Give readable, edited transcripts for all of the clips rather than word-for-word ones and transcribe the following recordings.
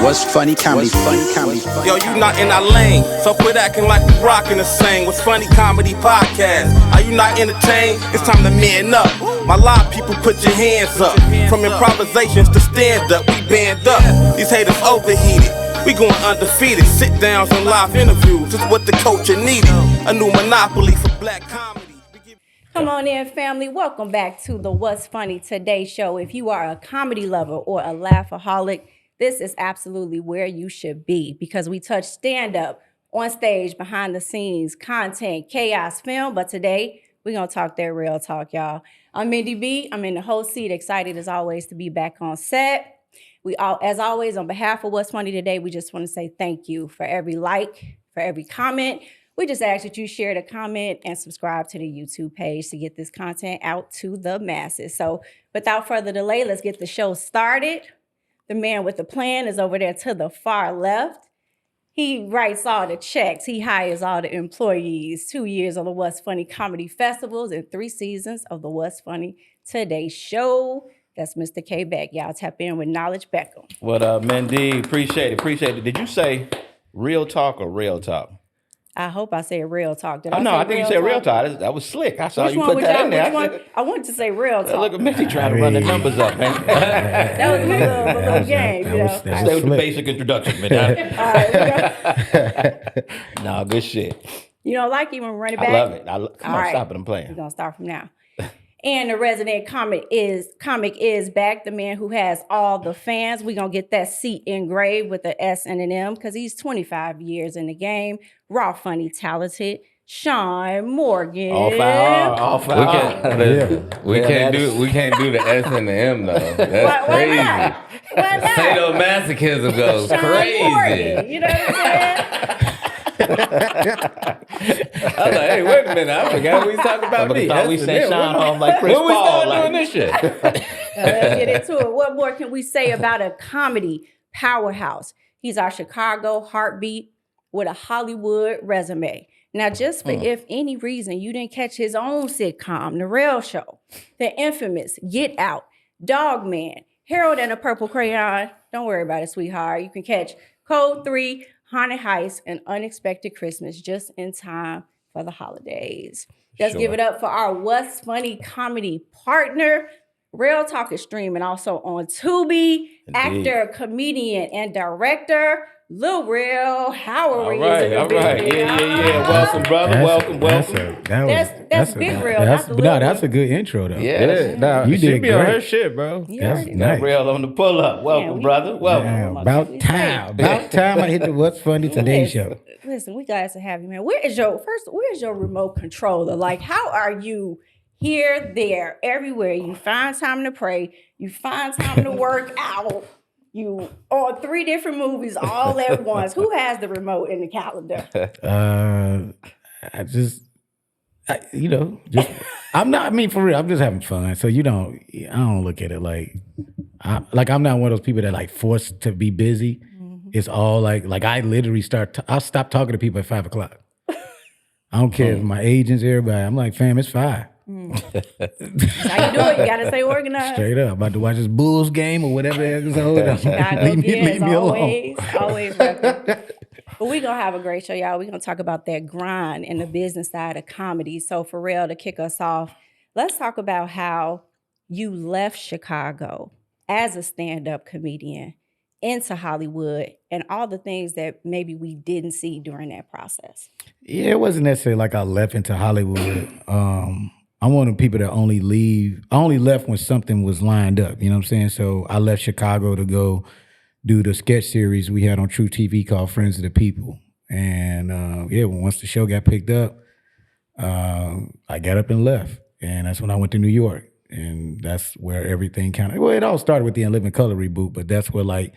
What's funny comedy? Yo, you not in our lane, so quit acting like we rockin' the same. What's funny comedy podcast? Are you not entertained? It's time to man up. My live people, put your hands up. From improvisations to stand up, we band up. These haters overheated. We going undefeated. Sit downs and live interviews. It's what the culture needed. A new monopoly for black comedy. Come on in, family. Welcome back to the What's Funny Today show. If you are a comedy lover or a laughaholic, this is absolutely where you should be because we touch stand-up, on stage, behind the scenes, content, chaos, film. But today, we're going to talk that real talk, y'all. I'm Mindy B. I'm in the host seat, excited as always to be back on set. As always, on behalf of What's Funny Today, we just want to say thank you for every like, for every comment. We just ask that you share the comment and subscribe to the YouTube page to get this content out to the masses. So without further delay, let's get the show started. The man with the plan is over there to the far left. He writes all the checks. He hires all the employees. 2 years on the What's Funny Comedy Festivals and 3 seasons of the What's Funny Today show. That's Mr. K Beck. Y'all tap in with Knowledge Beckham. What up, Mindy? Appreciate it. Did you say real talk or real talk? I hope I said real talk. I think you said real talk. That was slick. I saw you put that in there. I wanted to say real talk. Look at Mindy trying to run the numbers up, man. That was a little game, you know. Stay with the basic introduction, man. All right, No, good shit. You don't like even run it back? I love it. Come on, stop it. I'm playing. We're going to start from now. And the resident comic is back, the man who has all the fans. We're going to get that seat engraved with the S and an M because he's 25 years in the game. Raw, funny, talented. Sean Morgan. All five. We can't do the S and the M though. That's crazy. Why not? Sadomasochism goes Sean crazy. Morgan, you know what I'm saying? I was like, hey, wait a minute. I forgot we was talking about me. We sent Sean home like Chris Paul. When we started doing this shit? Let's get into it. What more can we say about a comedy powerhouse? He's our Chicago heartbeat with a Hollywood resume. Now, just for if any reason you didn't catch his own sitcom, The Rel Show, the infamous Get Out, Dog Man, Harold and a Purple Crayon, don't worry about it, sweetheart. You can catch Code 3, Haunted Heist, and Unexpected Christmas just in time for the holidays. Let's give it up for our What's Funny comedy partner. Real Talk is streaming also on Tubi. Indeed. Actor, comedian, and director, Lil Rel Howery. All right. Yeah. Welcome, brother. Welcome. That's Big Real. That's a good intro, though. Yeah. You did be great. on her shit, bro. That's Got nice. Real on the pull up. Welcome, brother. Welcome. Yeah, about time I hit the What's Funny Today show. Listen, we glad to have you, man. Where's your remote controller? Like, how are you here, there, everywhere? You find time to pray. You find time to work out. You on 3 different movies all at once. Who has the remote in the calendar? For real, I'm just having fun. So I don't look at it like I'm not one of those people that like forced to be busy. Mm-hmm. It's all like I literally I'll stop talking to people at 5 o'clock. I don't care if my agents, everybody. I'm like, fam, it's 5. How you doing? You gotta stay organized. Straight up. About to watch this Bulls game or whatever episode. Leave me alone. Always welcome. But we're gonna have a great show, y'all. We're gonna talk about that grind and the business side of comedy. So for real, to kick us off, let's talk about how you left Chicago as a stand-up comedian into Hollywood and all the things that maybe we didn't see during that process. Yeah, it wasn't necessarily like I left into Hollywood. I'm one of the people that only left when something was lined up, you know what I'm saying? So I left Chicago to go do the sketch series we had on True TV called Friends of the People. And once the show got picked up, I got up and left. And that's when I went to New York. And that's where everything it all started with the In Living Color reboot, but that's where like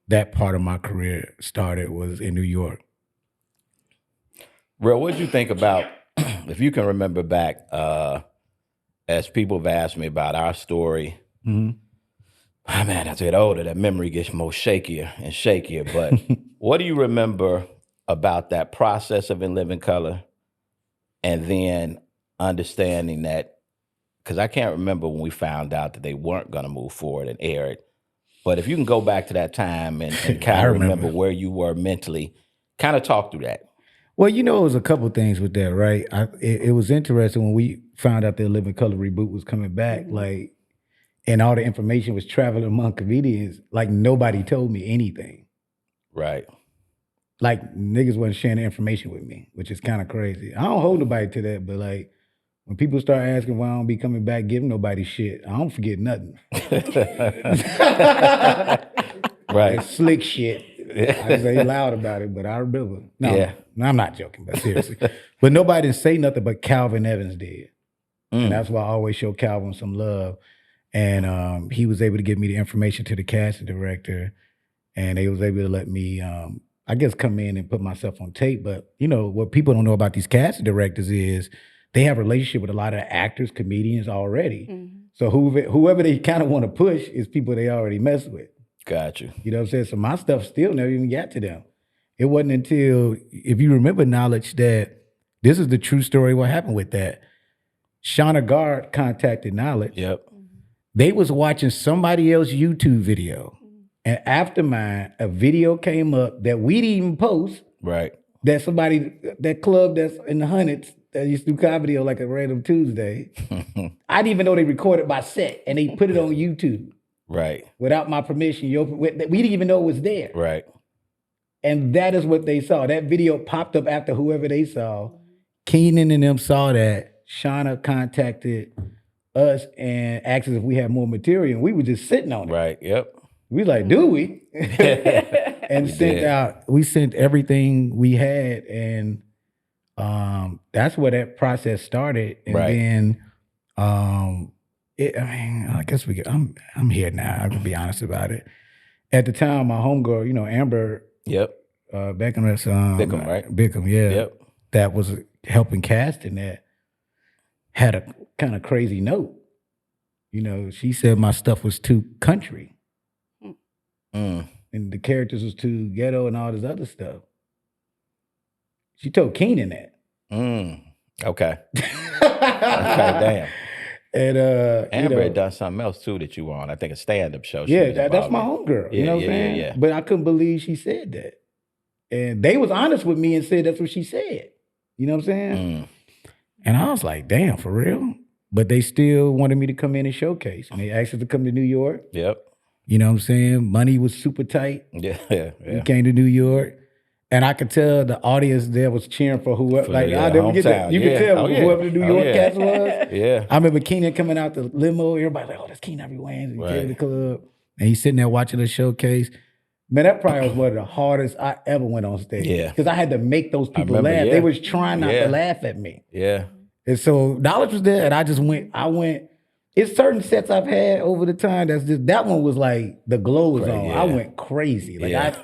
that part of my career started, was in New York. Real, what did you think about, if you can remember back, as people have asked me about our story, man, as I get older, that memory gets more shakier and shakier. But what do you remember about that process of In Living Color, and then understanding that, because I can't remember when we found out that they weren't going to move forward and air it, But if you can go back to that time and kind of remember where you were mentally, kind of talk through that. Well, it was a couple things with that, right? It was interesting when we found out that Living Color reboot was coming back, like, and all the information was traveling among comedians. Like, nobody told me anything. Right. Like, niggas wasn't sharing the information with me, which is kind of crazy. I don't hold nobody to that, but like, when people start asking why I don't be coming back, giving nobody shit, I don't forget nothing. Right. Like, slick shit. I just ain't loud about it, but I remember. No, I'm not joking, but seriously. But nobody didn't say nothing but Calvin Evans did. And that's why I always show Calvin some love. And he was able to give me the information to the casting director, and they was able to let me, I guess, come in and put myself on tape. But, what people don't know about these casting directors is they have a relationship with a lot of actors, comedians already. So whoever they kind of want to push is people they already mess with. Got you. You know what I'm saying? So my stuff still never even got to them. It wasn't until, if you remember, Knowledge, that this is the true story what happened with that. Shauna Gard contacted Knowledge. Yep. They was watching somebody else's YouTube video. And after mine, a video came up that we didn't even post. Right. That that club that's in the hundreds that used to do comedy on like a random Tuesday. I didn't even know they recorded my set and they put it on YouTube. Right. Without my permission. We didn't even know it was there. Right. And that is what they saw. That video popped up after whoever they saw. Keenan and them saw that. Shauna contacted us and asked us if we had more material. And we were just sitting on it. Right. Yep. We was like, do we? And we sent everything we had. And that's where that process started. And then I guess I'm here now. I can be honest about it. At the time, my homegirl, Amber. Yep. Beckham, Bickham, right? Bickham, yeah. Yep. That was helping casting that had a kind of crazy note. She said my stuff was too country. And the characters was too ghetto and all this other stuff. She told Keenan that. Okay. Okay, damn. And Amber had done something else too that you were on. I think a stand-up show. That's my homegirl. You know what I'm saying? Yeah. But I couldn't believe she said that. And they was honest with me and said that's what she said. You know what I'm saying? And I was like, damn, for real? But they still wanted me to come in and showcase. And they asked us to come to New York. Yep. You know what I'm saying? Money was super tight. Yeah. We came to New York. And I could tell the audience there was cheering for whoever. I never get that. You could tell whoever the New York cast was. Yeah. I remember Keenan coming out the limo. Everybody like, oh, that's Keenan Ivory Wayans. He came to the club. And he's sitting there watching the showcase. Man, that probably was one of the hardest I ever went on stage. Yeah. Because I had to make those people laugh. They was trying not to laugh at me. Yeah. And so Knowledge was there, and I went. It's certain sets I've had over the time that one was like the glow was on. I went crazy. Like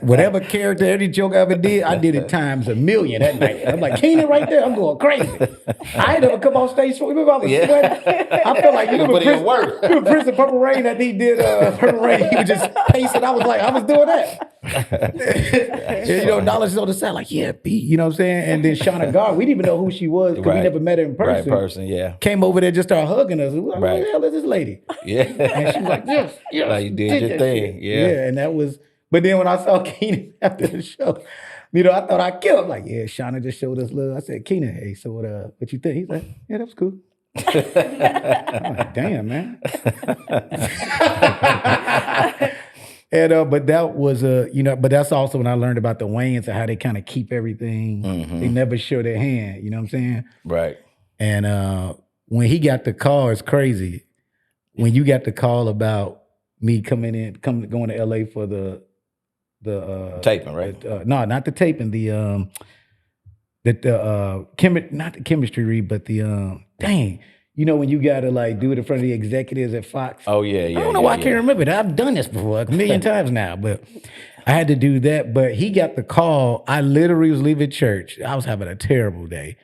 whatever character, any joke I ever did, I did it times a million that night. I'm like, Keenan right there, I'm going crazy. I ain't never come on stage. Remember I was sweating? I felt like, you remember Prince of Purple Rain that he did Purple Rain, he was just pacing. I was doing that. And, Knowledge is on the side, like, yeah, beat, you know what I'm saying? And then Shauna Gard, we didn't even know who she was because we never met her in person. Came over there, just started hugging us. We were like, who the hell is this lady? Yeah. And she was like, yes. Like, you did your thing. Yeah. And that was, but then when I saw Keenan after the show, I thought I killed him. Like, yeah, Shauna just showed us love. I said, Keenan, hey, so what you think? He's like, yeah, that was cool. I'm like, damn, man. And but that was but that's also when I learned about the Wayans and how they kind of keep everything. They never show their hand. You know what I'm saying? Right. And when he got the call, it's crazy. When you got the call about me going to LA for the taping, right? No, not the taping. Not the chemistry read, but the dang. When you gotta like do it in front of the executives at Fox. Oh yeah. I don't know why I can't remember that. I've done this before a million times now, but I had to do that. But he got the call. I literally was leaving church. I was having a terrible day.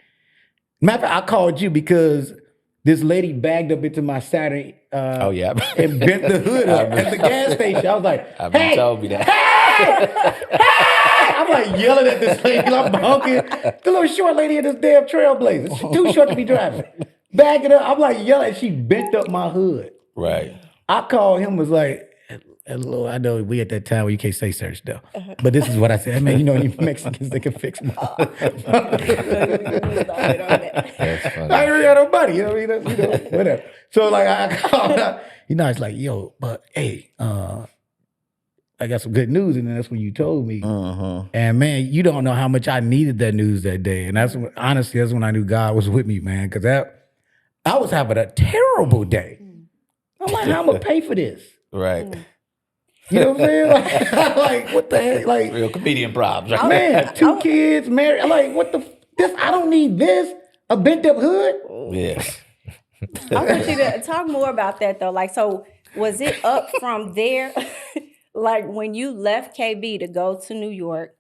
Matter of fact, I called you because this lady bagged up into my Saturn. And bent the hood up at the gas station. I was like, hey, told me that. Hey! I'm like yelling at this lady. I'm honking. The little short lady in this damn Trailblazer. She's too short to be driving. Bagging up. I'm like yelling. She bent up my hood. Right. I called him, was like, Lord, I know we at that time where you can't say certain stuff. But this is what I said. Man, you know any Mexicans that can fix my That's That's funny. I really got no money, you know what I mean? Whatever. So like I called out, it's like, yo, but hey, I got some good news, and then that's when you told me. And man, you don't know how much I needed that news that day. And that's when, honestly, that's when I knew God was with me, man. Cause I was having a terrible day. I'm like, how I'm gonna pay for this? Right. You know what I'm saying? Like what the heck? Like, Real comedian problems. Right? man, 2 kids, married. Like, what the? This I don't need this. A bent up hood. Yeah. I want you to talk more about that though. Like, so was it up from there? Like when you left KB to go to New York,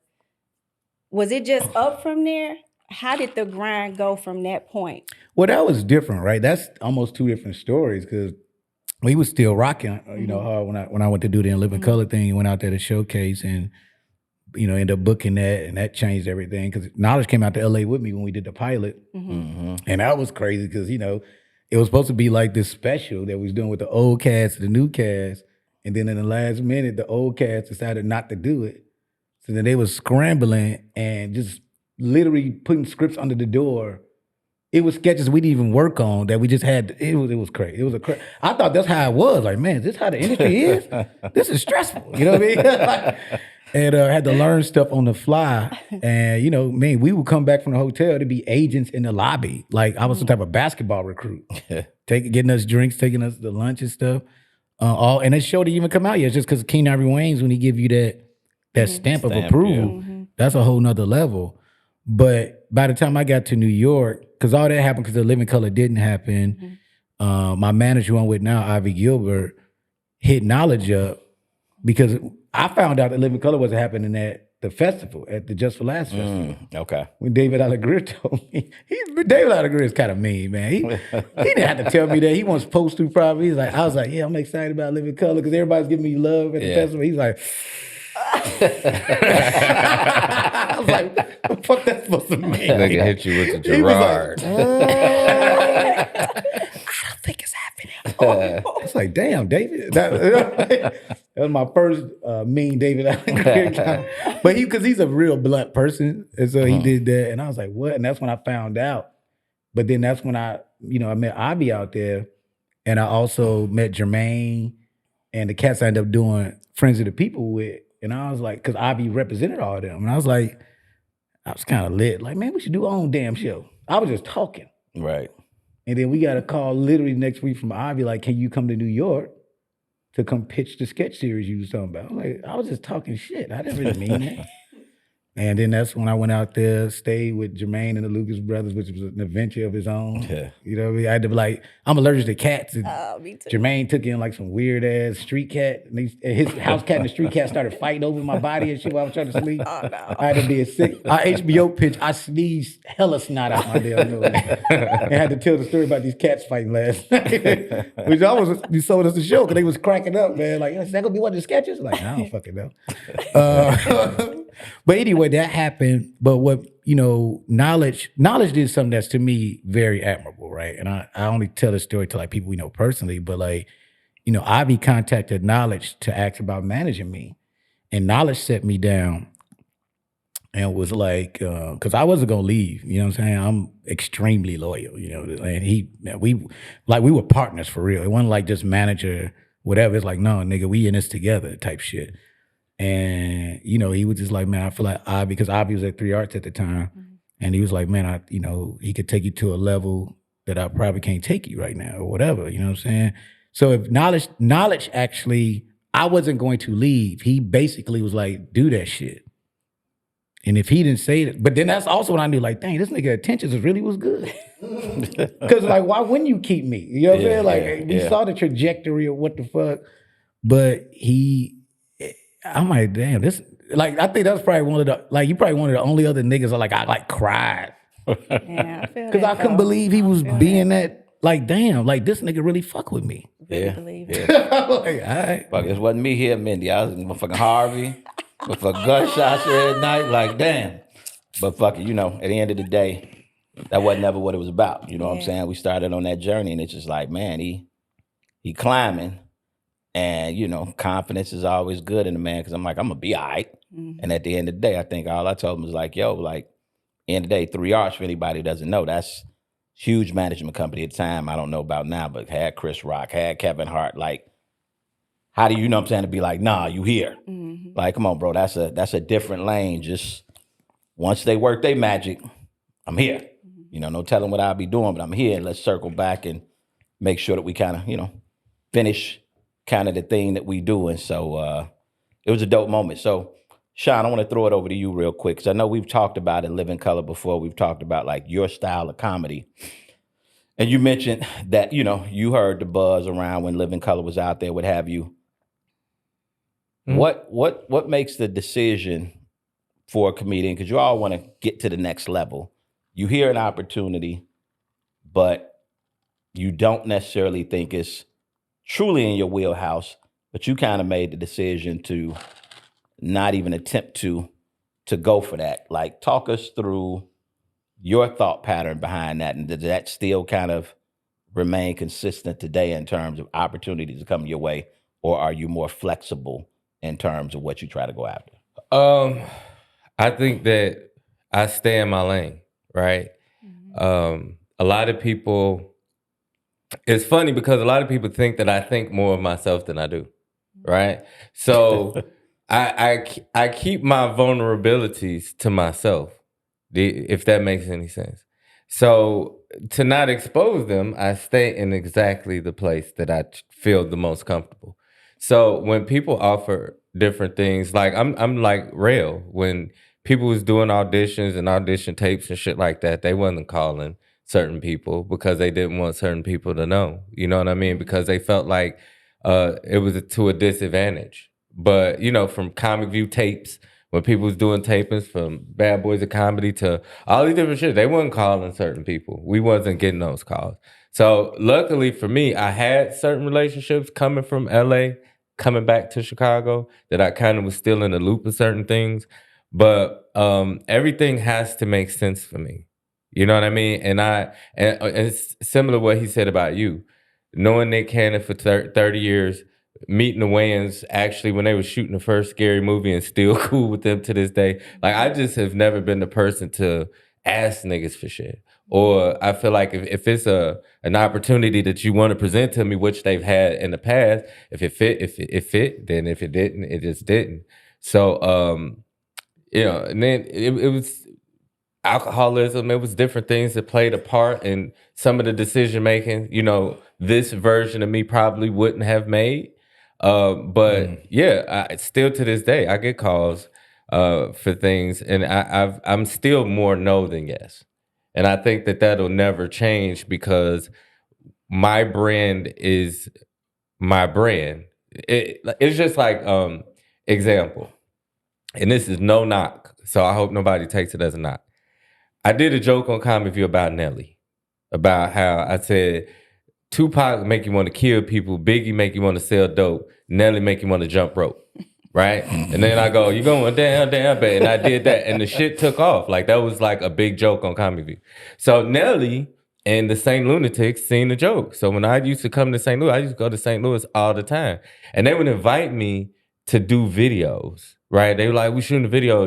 was it just up from there? How did the grind go from that point? Well, that was different, right? That's almost 2 different stories because we was still rocking, hard when I went to do the In Living Color thing and went out there to showcase and, ended up booking that, and that changed everything because Knowledge came out to LA with me when we did the pilot. And that was crazy because, it was supposed to be like this special that we was doing with the old cast and the new cast. And then in the last minute, the old cast decided not to do it. So then they was scrambling and just literally putting scripts under the door. It was sketches we didn't even work on that we just had. It was crazy. It was I thought that's how it was. Like, man, is this how the industry is? This is stressful. You know what I mean? And had to learn stuff on the fly. And, we would come back from the hotel to be agents in the lobby. Like I was some type of basketball recruit. Getting us drinks, taking us to lunch and stuff. And that show didn't even come out yet. It's just because King Ivory Wayne's, when he give you that stamp of approval, that's a whole nother level. But by the time I got to New York, because all that happened because the Living Color didn't happen, my manager who I'm with now, Ivy Gilbert, hit Knowledge up because I found out that Living Color wasn't happening at the festival, at the Just for Laughs festival. Okay. When David Allegreer told me, David Allegreer is kind of mean, man. He didn't have to tell me that. He was supposed to probably. I was like, yeah, I'm excited about Living Color because everybody's giving me love at the festival. He's like, I was like, what the fuck that's supposed to mean? Nigga hit you with the Gerard. I don't think it's happening. It's like, damn, David. That was my first mean David Allen guy. But because he's a real blunt person. And so he did that. And I was like, what? And that's when I found out. But then that's when I met Abby out there. And I also met Jermaine and the cats I ended up doing Friends of the People with. And I was like, because Abby represented all of them. And I was like, I was kind of lit. Like, man, we should do our own damn show. I was just talking. Right. And then we got a call literally next week from Ivy, like, can you come to New York to come pitch the sketch series you was talking about? I'm like, I was just talking shit. I didn't really mean that. And then that's when I went out there, stayed with Jermaine and the Lucas brothers, which was an adventure of his own. Yeah. You know what I mean? I had to be like, I'm allergic to cats. And Me too. Jermaine took in like some weird ass street cat. And his house cat and the street cat started fighting over my body and shit while I was trying to sleep. Oh, no. I had to be a sick. Our HBO pitch, I sneezed hella snot out my damn nose. And had to tell the story about these cats fighting last night. Which almost you sold us the show because they was cracking up, man. Like, is that gonna be one of the sketches? Like, I don't fucking know. But anyway, that happened. But what, knowledge did something that's to me very admirable, right? And I only tell the story to like people we know personally, but like, Ivy contacted Knowledge to ask about managing me. And Knowledge set me down and was like, because I wasn't gonna leave, you know what I'm saying? I'm extremely loyal, and we were partners for real. It wasn't like just manager, whatever. It's like, no, nigga, we in this together type shit. And, he was just like, man, I feel like Ivy, because Ivy was at 3 Arts at the time. And he was like, man, he could take you to a level that I probably can't take you right now or whatever, you know what I'm saying? So if knowledge actually, I wasn't going to leave. He basically was like, do that shit. And if he didn't say it, but then that's also when I knew, like, dang, this nigga attention really was good. Because like, why wouldn't you keep me? You know what I'm saying? Like, we saw the trajectory of what the fuck, but I'm like, damn, this, like, I think that's probably one of the, like, you probably one of the only other niggas I cried. Yeah, I feel Because I couldn't believe he was being that, like, damn, like, this nigga really fuck with me. Really believe it. I'm like, all right. Fuck, it wasn't me here, Mindy. I was in motherfucking Harvey with fucking gunshots every night. Like, damn. But fuck it, at the end of the day, that wasn't never what it was about. You know what I'm saying? We started on that journey, and it's just like, man, he climbing. And, you know, confidence is always good in a man because I'm like, I'm going to be all right. And at the end of the day, I think all I told him was like, yo, like, end of the day, 3R's, for anybody who doesn't know, that's huge management company at the time. I don't know about now, but had Chris Rock, had Kevin Hart. Like, how do you know what I'm saying to be like, nah, you here? Like, come on, bro, that's a different lane. Just once they work their magic, I'm here. You know, no telling what I'll be doing, but I'm here. Let's circle back and make sure that we kind of, you know, finish kind of the thing that we do. And so it was a dope moment. So, Sean, I want to throw it over to you real quick because I know we've talked about it in Living Color before. We've talked about like your style of comedy. And you mentioned that, you know, you heard the buzz around when Living Color was out there, what have you. What makes the decision for a comedian? Because you all want to get to the next level. You hear an opportunity, but you don't necessarily think it's truly in your wheelhouse, but you kind of made the decision to not even attempt to go for that. Like, talk us through your thought pattern behind that, and does that still kind of remain consistent today in terms of opportunities to come your way, or are you more flexible in terms of what you try to go after? I think that I stay in my lane, right? A lot of people, it's funny because a lot of people think that I think more of myself than I do, right? So I keep my vulnerabilities to myself, if that makes any sense. So to not expose them, I stay in exactly the place that I feel the most comfortable. So when people offer different things, like I'm like Rel, when people was doing auditions and audition tapes and shit like that, they wasn't calling certain people because they didn't want certain people to know. You know what I mean? Because they felt like it was to a disadvantage. But, you know, from Comic View tapes, when people was doing tapings from Bad Boys of Comedy to all these different shit, they wasn't calling certain people. We wasn't getting those calls. So luckily for me, I had certain relationships coming from LA, coming back to Chicago, that I kind of was still in the loop of certain things. But everything has to make sense for me. You know what I mean? And it's similar to what he said about you. Knowing Nick Cannon for 30 years, meeting the Wayans actually when they were shooting the first Scary Movie and still cool with them to this day. Like, I just have never been the person to ask niggas for shit. Or I feel like if it's an opportunity that you want to present to me, which they've had in the past, if it fit, then if it didn't, it just didn't. So, you know, and then it was alcoholism. It was different things that played a part in some of the decision making, you know, this version of me probably wouldn't have made. But yeah, still to this day, I get calls for things, and I'm still more no than yes. And I think that that'll never change because my brand is my brand. It's just like, example, and this is no knock, so I hope nobody takes it as a knock. I did a joke on Comic View about Nelly, about how I said Tupac make you want to kill people, Biggie make you want to sell dope, Nelly make you want to jump rope, right? And then I go, you going down, bad, and I did that, and the shit took off. Like, that was like a big joke on Comic View. So Nelly and the St. Lunatics seen the joke. So when I used to come to St. Louis, I used to go to St. Louis all the time, and they would invite me to do videos, right? They were like, we shooting a video,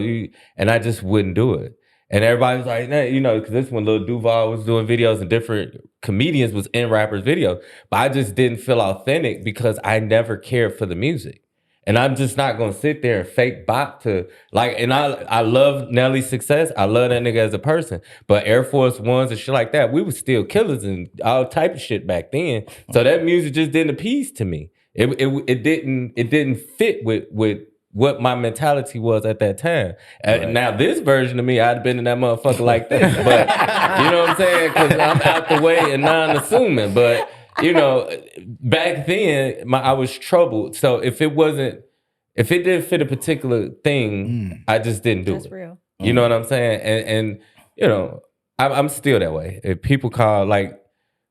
and I just wouldn't do it. And everybody was like, nah, you know, because this when Lil Duval was doing videos and different comedians was in rappers' videos. But I just didn't feel authentic because I never cared for the music. And I'm just not going to sit there and fake bop to, like, and I love Nelly's success. I love that nigga as a person. But Air Force Ones and shit like that, we were still killers and all type of shit back then. So that music just didn't appease to me. It didn't fit with what my mentality was at that time. Right. Now this version of me, I'd have been in that motherfucker like this. But you know what I'm saying? Because I'm out the way and non-assuming. But you know, back then I was troubled. So if it didn't fit a particular thing, I just didn't do it. That's real. You know what I'm saying? And you know, I'm still that way. If people call like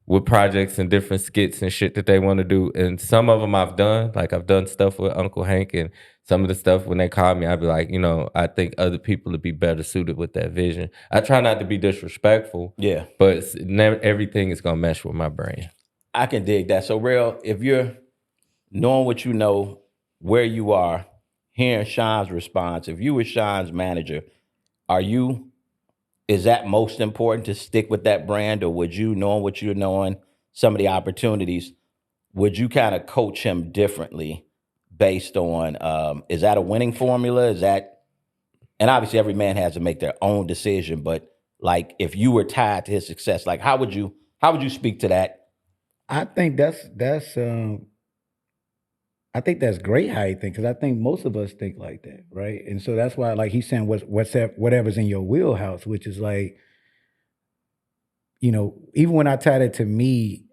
with projects and different skits and shit that they want to do, and some of them I've done, like I've done stuff with Uncle Hank, and some of the stuff when they call me, I'd be like, you know, I think other people would be better suited with that vision. I try not to be disrespectful, but never everything is gonna mesh with my brain. I can dig that. So, Rel, if you're knowing what you know, where you are, hearing Sean's response, if you were Sean's manager, is that most important to stick with that brand, or would you, knowing what you're knowing, some of the opportunities, would you kind of coach him differently based on, is that a winning formula? Is that, and obviously every man has to make their own decision, but like if you were tied to his success, like how would you speak to that? I think I think that's great how you think, because I think most of us think like that, right? And so that's why, like he's saying, whatever's in your wheelhouse, which is like, even when I tied it to me,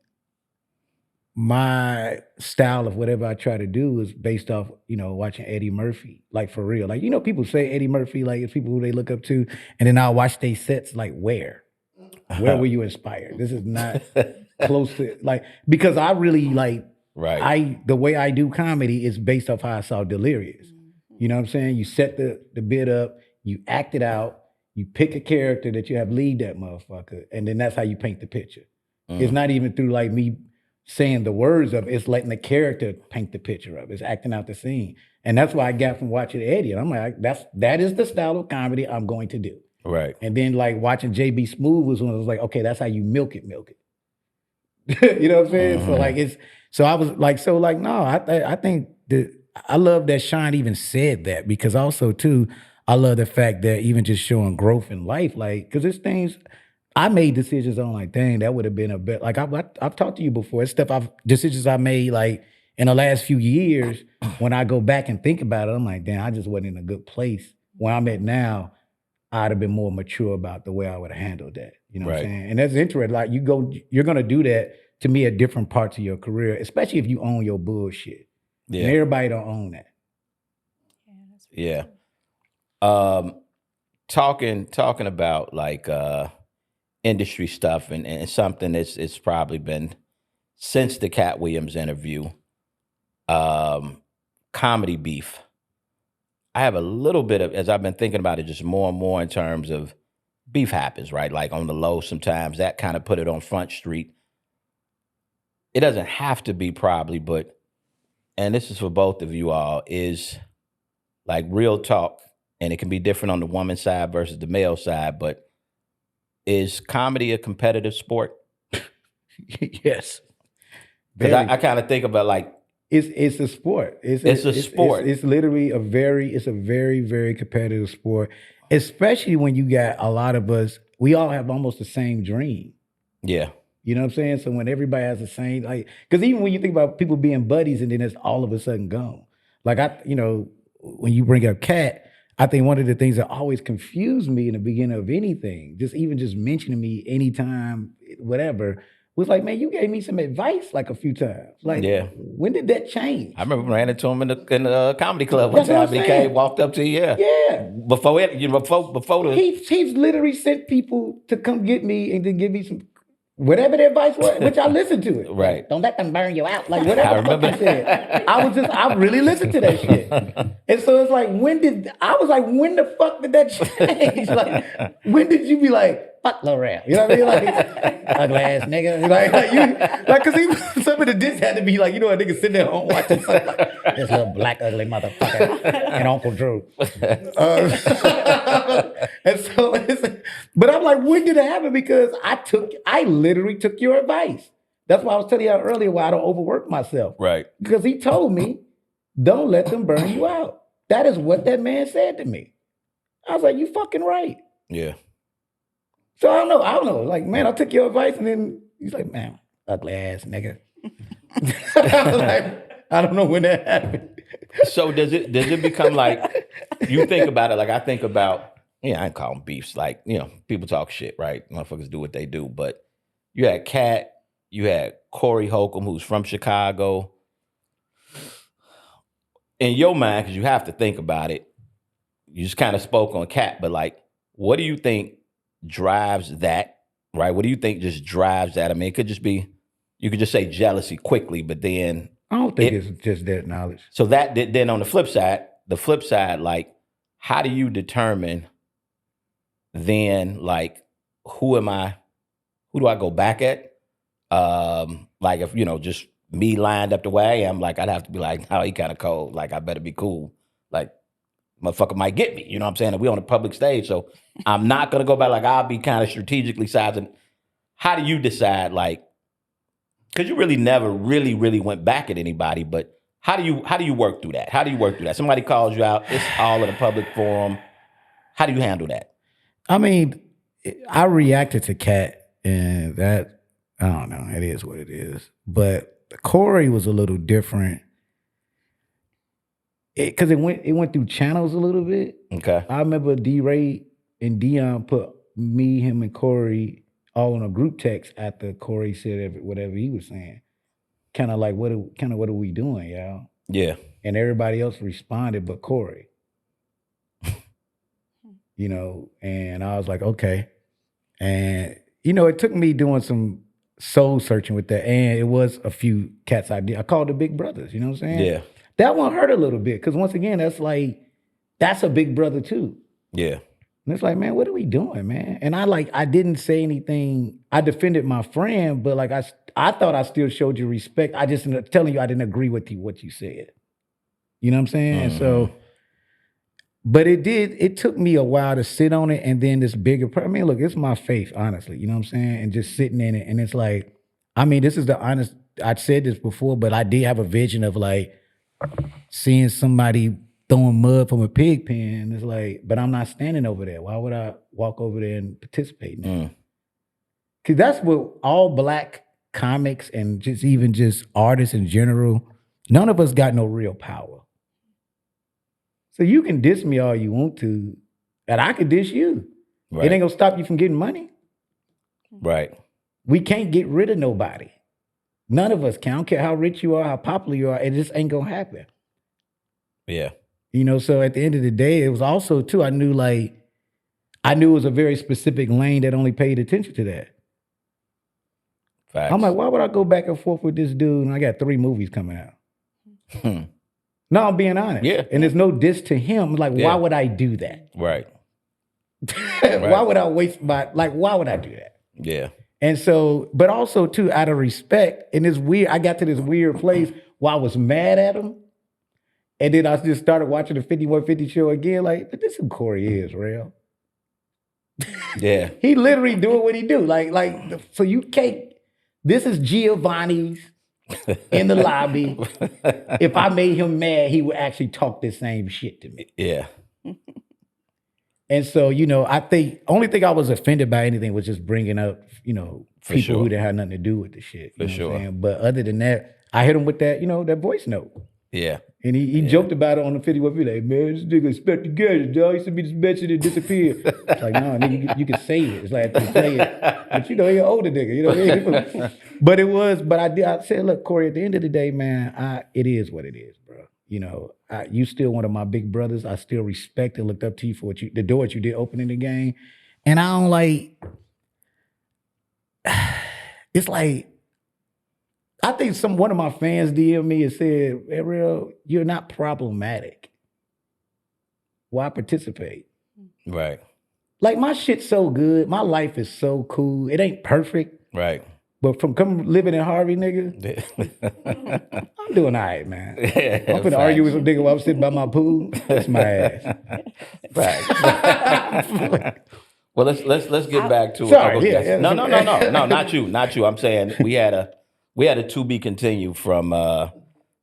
my style of whatever I try to do is based off, watching Eddie Murphy, like for real. Like, people say Eddie Murphy, like it's people who they look up to, and then I'll watch their sets, like where were you inspired? This is not close to, like, because I really like, Right. the way I do comedy is based off how I saw Delirious. You know what I'm saying? You set the bit up, you act it out, you pick a character that you have lead that motherfucker, and then that's how you paint the picture. It's not even through like me saying the words of it, it's letting the character paint the picture of it. It's acting out the scene. And that's why I got from watching Eddie. And I'm like, that is the style of comedy I'm going to do. Right. And then like watching JB Smooth was when I was like, okay, that's how you milk it. You know what I'm saying? So like I was like, no, I think that I love that Sean even said that, because also too, I love the fact that even just showing growth in life, like, because there's things I made decisions on, like, dang, that would have been a bit, like I've talked to you before. It's decisions I made like in the last few years. When I go back and think about it, I'm like, damn, I just wasn't in a good place. Where I'm at now, I'd have been more mature about the way I would have handled that. You know what I'm saying? And that's interesting. Like you're gonna do that to me at different parts of your career, especially if you own your bullshit. Yeah. And everybody don't own that. Yeah. Talking about like industry stuff and something it's probably been since the Cat Williams interview, comedy beef. I have a little bit of, as I've been thinking about it just more and more, in terms of beef happens, right? Like on the low sometimes, that kind of put it on Front Street. It doesn't have to be probably, but, and this is for both of you all, is like real talk, and it can be different on the woman side versus the male side, but is comedy a competitive sport? Yes. Because I kind of think about like, it's a sport. It's a sport. It's literally a very, very competitive sport, especially when you got a lot of us, we all have almost the same dream. Yeah. You know what I'm saying? So when everybody has the same, like, because even when you think about people being buddies and then it's all of a sudden gone. Like when you bring up Cat, I think one of the things that always confused me in the beginning of anything, just mentioning me anytime, whatever, was like, man, you gave me some advice like a few times. Like, yeah. When did that change? I remember ran into him in the comedy club one time. He walked up to you. Yeah. Before the he's literally sent people to come get me and to give me some whatever the advice was, which I listened to it. Right. Like, don't let them burn you out. Like whatever I remember. He said. I really listened to that shit. And so it's like, when the fuck did that change? Like, when did you be like, fuck Lil Rel? You know what I mean? Like, ugly ass nigga. Cause even some of the diss had to be like, a nigga sitting there home watching something like, this little black ugly motherfucker and Uncle Drew. And so but I'm like, when did it happen? Because I literally took your advice. That's why I was telling you earlier why I don't overwork myself. Right. Because he told me, don't let them burn you out. That is what that man said to me. I was like, you fucking right. Yeah. So I don't know. Like, man, I took your advice, and then he's like, man, ugly ass nigga. Like, I don't know when that happened. So does it become like, you think about it like I think about, I ain't call them beefs. Like, people talk shit, right? Motherfuckers do what they do. But you had Cat, you had Corey Holcomb, who's from Chicago. In your mind, because you have to think about it, you just kind of spoke on Cat, but like, what do you think drives that, right? What do you think just drives that? I mean, it could just be, you could just say jealousy quickly, but then I don't think it's just that knowledge. So then on the flip side, like, how do you determine then, like, who do I go back at? Like, if, just me lined up the way I am, like I'd have to be like, no, he kind of cold. Like I better be cool. Like motherfucker might get me. You know what I'm saying? And we on a public stage, so I'm not gonna go back. Like I'll be kind of strategically sizing. How do you decide? Like, because you really never really went back at anybody, but how do you work through that? How do you work through that? Somebody calls you out. It's all in a public forum. How do you handle that? I mean, I reacted to Cat, and that, I don't know, it is what it is. But Corey was a little different because it went through channels a little bit. Okay. I remember D-Ray and Dion put me, him, and Corey all in a group text after Corey said whatever he was saying. Kind of like, what are we doing, y'all? Yeah. And everybody else responded but Corey. You know, and I was like, okay. And, you know, it took me doing some soul searching with that. And it was a few cats I did. I called the Big Brothers, you know what I'm saying? Yeah. That one hurt a little bit because once again, that's a big brother too. Yeah. And it's like, man, what are we doing, man? And I didn't say anything. I defended my friend, but like I thought I still showed you respect. I just ended up telling you I didn't agree with what you said. You know what I'm saying? Mm-hmm. So, but it took me a while to sit on it, and then this bigger, I mean, look, it's my faith, honestly, you know what I'm saying? And just sitting in it, and it's like, I mean, this is the honest, I'd said this before, but I did have a vision of like seeing somebody throwing mud from a pig pen, and it's like, but I'm not standing over there. Why would I walk over there and participate in that? Because that's what all Black comics and just artists in general, none of us got no real power. So you can diss me all you want to, and I could diss you. Right. It ain't gonna stop you from getting money. Right. We can't get rid of nobody. None of us can. I don't care how rich you are, how popular you are, it just ain't gonna happen. Yeah. You know, so at the end of the day, it was also too, I knew it was a very specific lane that only paid attention to that. Facts. I'm like, why would I go back and forth with this dude? And I got 3 movies coming out. No, I'm being honest. Yeah. And there's no diss to him. Like, why would I do that? Right. Why would I waste why would I do that? Yeah. And so, but also too, out of respect, and it's weird, I got to this weird place where I was mad at him. And then I just started watching the 5150 show again, like, but this is who Corey is, real. Yeah. He literally doing what he do. So you can't, this is Giovanni's in the lobby. If I made him mad, he would actually talk this same shit to me. Yeah. And so, you know, I think only thing I was offended by anything was just bringing up, you know, people who didn't have nothing to do with the shit. You know what I'm saying? But other than that, I hit him with that, you know, that voice note. Yeah. And he joked about it on the 51 like, man, this nigga expect to get it, dog. He sent me this message and disappeared. It's like, no, nigga, you can save it. It's like, I can play it. But you know, you're an older nigga, you know what I mean? But I said, look, Corey, at the end of the day, man, it is what it is, bro. You know, you still one of my big brothers. I still respect and looked up to you for the doors you did open in the game. And I don't it's like, I think one of my fans DM me and said, hey, Real, you're not problematic. Why participate? Right. Like, my shit's so good. My life is so cool. It ain't perfect. Right. But from living in Harvey, nigga, I'm doing all right, man. I'm finna argue with some nigga while I'm sitting by my pool. That's my ass. Right. Well, let's get back to sorry, it. Yeah. No, not you. I'm saying we had a to be continued from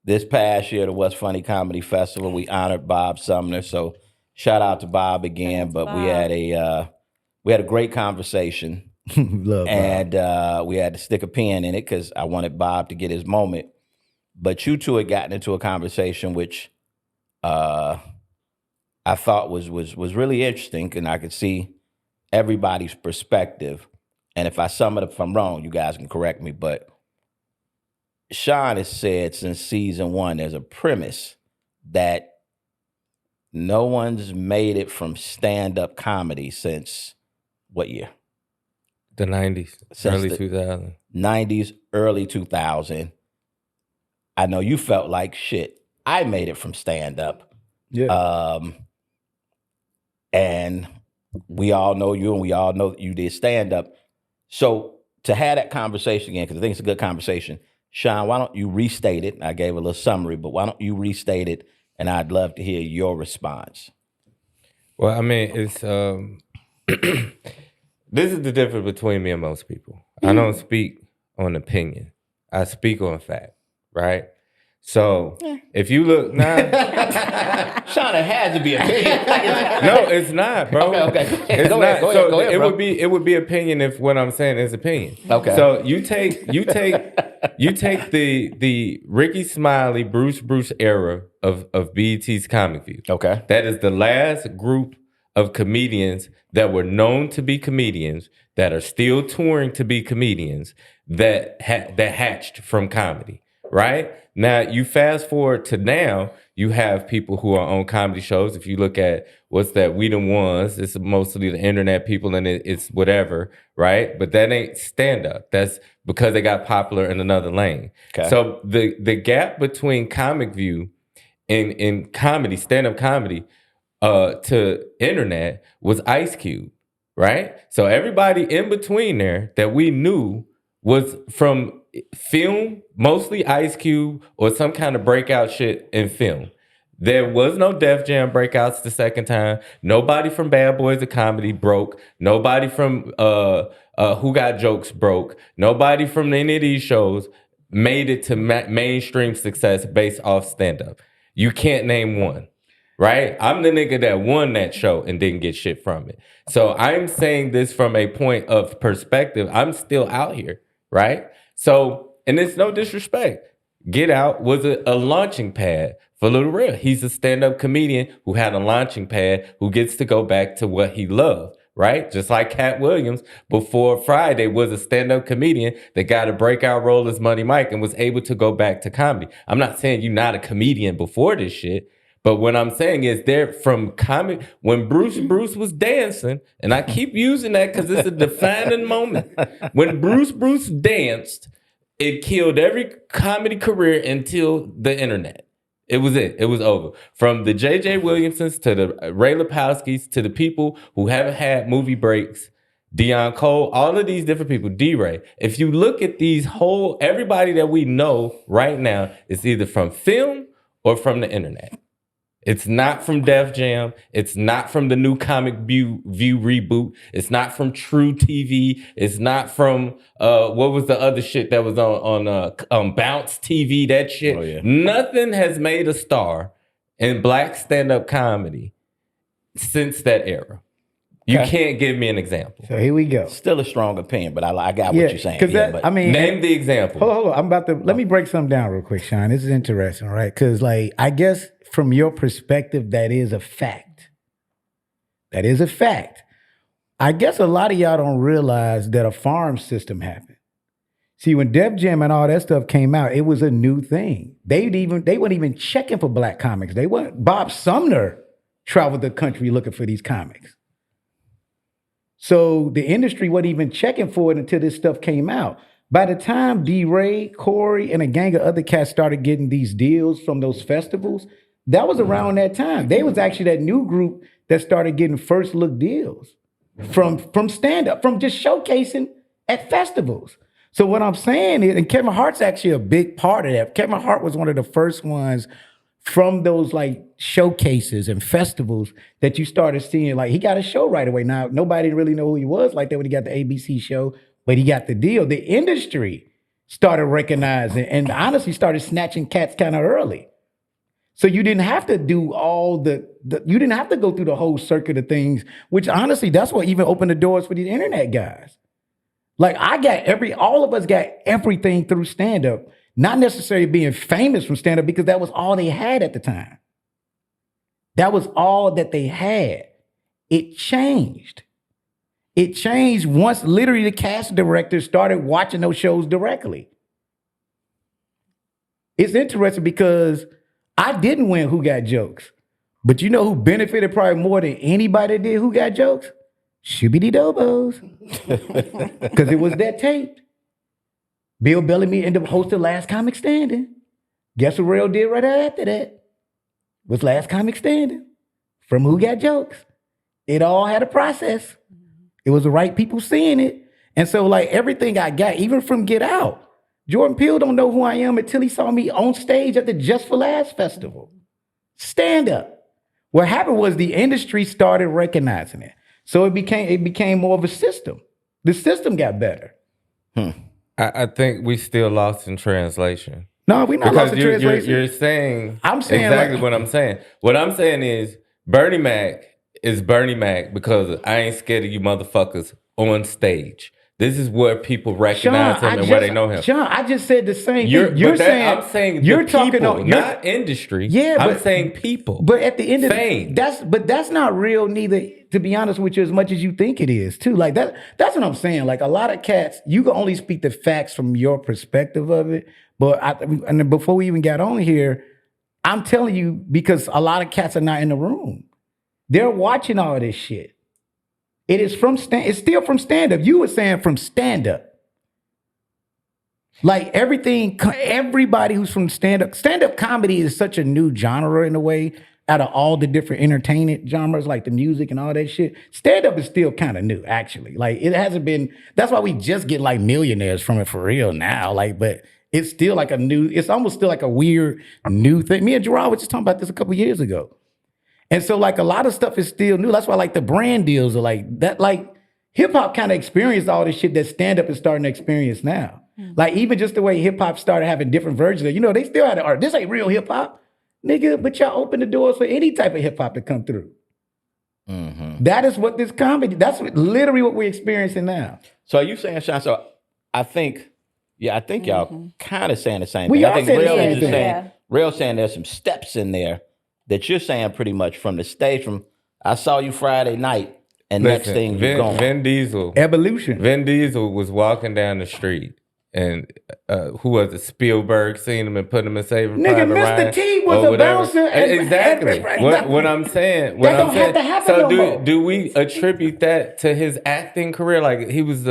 this past year, the What's Funny Comedy Festival. We honored Bob Sumner, so shout out to Bob again. But Bob. We had a great conversation. Love and we had to stick a pin in it because I wanted Bob to get his moment. But you two had gotten into a conversation which I thought was really interesting, and I could see everybody's perspective. And if I sum it up, if I'm wrong, you guys can correct me. But Sean has said since season 1, there's a premise that no one's made it from stand-up comedy since what year? The 90s, early 2000. 90s, early 2000. I know you felt like shit. I made it from stand-up. Yeah. And we all know you, and we all know that you did stand-up. So to have that conversation again, because I think it's a good conversation, Sean, why don't you restate it? I gave a little summary, but why don't you restate it? And I'd love to hear your response. Well, I mean, it's this is the difference between me and most people. I don't speak on opinion. I speak on fact, right? So if you look now, Sean, it has to be opinion. no, it's not, bro. Okay. It's Go not. ahead, So bro. it would be opinion if what I'm saying is opinion. Okay. So you take the Ricky Smiley, Bruce era of BET's Comic View. Okay. That is the last group of comedians that were known to be comedians that are still touring to be comedians that hatched from comedy, right? Now, you fast forward to now, you have people who are on comedy shows. If you look at what's that, We the Ones, it's mostly the internet people and it's whatever, right? But that ain't stand-up. That's because they got popular in another lane. Okay. So the gap between Comic View and comedy, stand-up comedy, to internet was Ice Cube, right? So everybody in between there that we knew was from film, mostly Ice Cube or some kind of breakout shit in film. There was no Def Jam breakouts the second time. Nobody from Bad Boys of Comedy broke. Nobody from Who Got Jokes broke. Nobody from any of these shows made it to mainstream success based off stand-up. You can't name one. Right? I'm the nigga that won that show and didn't get shit from it. So I'm saying this from a point of perspective. I'm still out here, right? So, and it's no disrespect. Get Out was a launching pad for Lil Rel. He's a stand-up comedian who had a launching pad who gets to go back to what he loved, right? Just like Cat Williams before Friday was a stand-up comedian that got a breakout role as Money Mike and was able to go back to comedy. I'm not saying you're not a comedian before this shit. But what I'm saying is they're from comic, when Bruce was dancing, and I keep using that because it's a defining moment. When Bruce danced, it killed every comedy career until the internet. It was it. It was over. From the J.J. Williamsons to the Ray Lapowskis to the people who haven't had movie breaks, Deion Cole, all of these different people, D-Ray. If you look at these everybody that we know right now is either from film or from the internet. It's not from Def Jam. It's not from the new Comic View reboot. It's not from True TV. It's not from what was the other shit that was on Bounce TV? That shit. Oh, yeah. Nothing has made a star in black stand-up comedy since that era. You can't give me an example. So here we go. Still a strong opinion, but I got what you're saying. I mean, name the example. Hold on. I'm about to let me break something down real quick, Sean. This is interesting, right? Because I guess from your perspective, that is a fact. That is a fact. I guess a lot of y'all don't realize that a farm system happened. See, when Def Jam and all that stuff came out, it was a new thing. They weren't even checking for black comics. They weren't. Bob Sumner traveled the country looking for these comics. So the industry wasn't even checking for it until this stuff came out. By the time D-Ray, Corey, and a gang of other cats started getting these deals from those festivals, that was around that time. They was actually that new group that started getting first look deals from stand-up, from just showcasing at festivals. So what I'm saying is, and Kevin Hart's actually a big part of that. Kevin Hart was one of the first ones from those showcases and festivals that you started seeing. He got a show right away. Now, nobody really know who he was like that when he got the ABC show, but he got the deal. The industry started recognizing and honestly started snatching cats kind of early. So you didn't have to do all you didn't have to go through the whole circuit of things, which honestly, that's what even opened the doors for these internet guys. All of us got everything through stand-up, not necessarily being famous from stand-up because that was all they had at the time. That was all that they had. It changed. It changed once literally the cast directors started watching those shows directly. It's interesting because I didn't win Who Got Jokes, but you know who benefited probably more than anybody did Who Got Jokes? Shooby Dobos. Because it was that tape. Bill Bellamy ended up hosting Last Comic Standing. Guess what Rel did right after that? Was Last Comic Standing from Who Got Jokes. It all had a process. It was the right people seeing it. And so everything I got, even from Get Out, Jordan Peele don't know who I am until he saw me on stage at the Just for Laughs festival. Stand up. What happened was the industry started recognizing it. So it became more of a system. The system got better. I think we still lost in translation. No, we not lost in translation. You're saying I'm saying exactly like, what I'm saying. What I'm saying is Bernie Mac is Bernie Mac because I ain't scared of you motherfuckers on stage. This is where people recognize him and where they know him. Sean, I just said the same thing. I'm saying you're talking about not industry. Yeah, I'm saying people. But at the end of fame. That's not real neither, to be honest with you, as much as you think it is too. Like that's what I'm saying. Like a lot of cats, you can only speak the facts from your perspective of it. But and before we even got on here, I'm telling you, because a lot of cats are not in the room. They're watching all this shit. It is it's still from stand-up. You were saying from stand-up. Like everybody who's from stand-up comedy is such a new genre in a way, out of all the different entertainment genres, like the music and all that shit. Stand-up is still kind of new, actually. Like it hasn't been, that's why we just get like millionaires from it for real now. Like, but it's still like it's almost still like a weird new thing. Me and Gerard were just talking about this a couple years ago. And so like a lot of stuff is still new. That's why like the brand deals are like that. Like hip hop kind of experienced all this shit that stand up is starting to experience now. Like even just the way hip hop started having different versions of, they still had art. This ain't real hip hop, nigga, but y'all open the doors for any type of hip hop to come through. Mm-hmm. That is what this comedy, literally what we're experiencing now. So are you saying, Sean, so I think y'all kind of saying the same thing. I think Rel is just saying, Rel saying there's some steps in there that you're saying pretty much from the stage, from I saw you Friday night, and next thing you're going. Vin Diesel. Evolution. Vin Diesel was walking down the street, and who was it? Spielberg seen him and put him in Saving Private Ryan. Mr. T was a bouncer. Exactly. What I'm saying. What I'm saying. So do we attribute that to his acting career? Like he was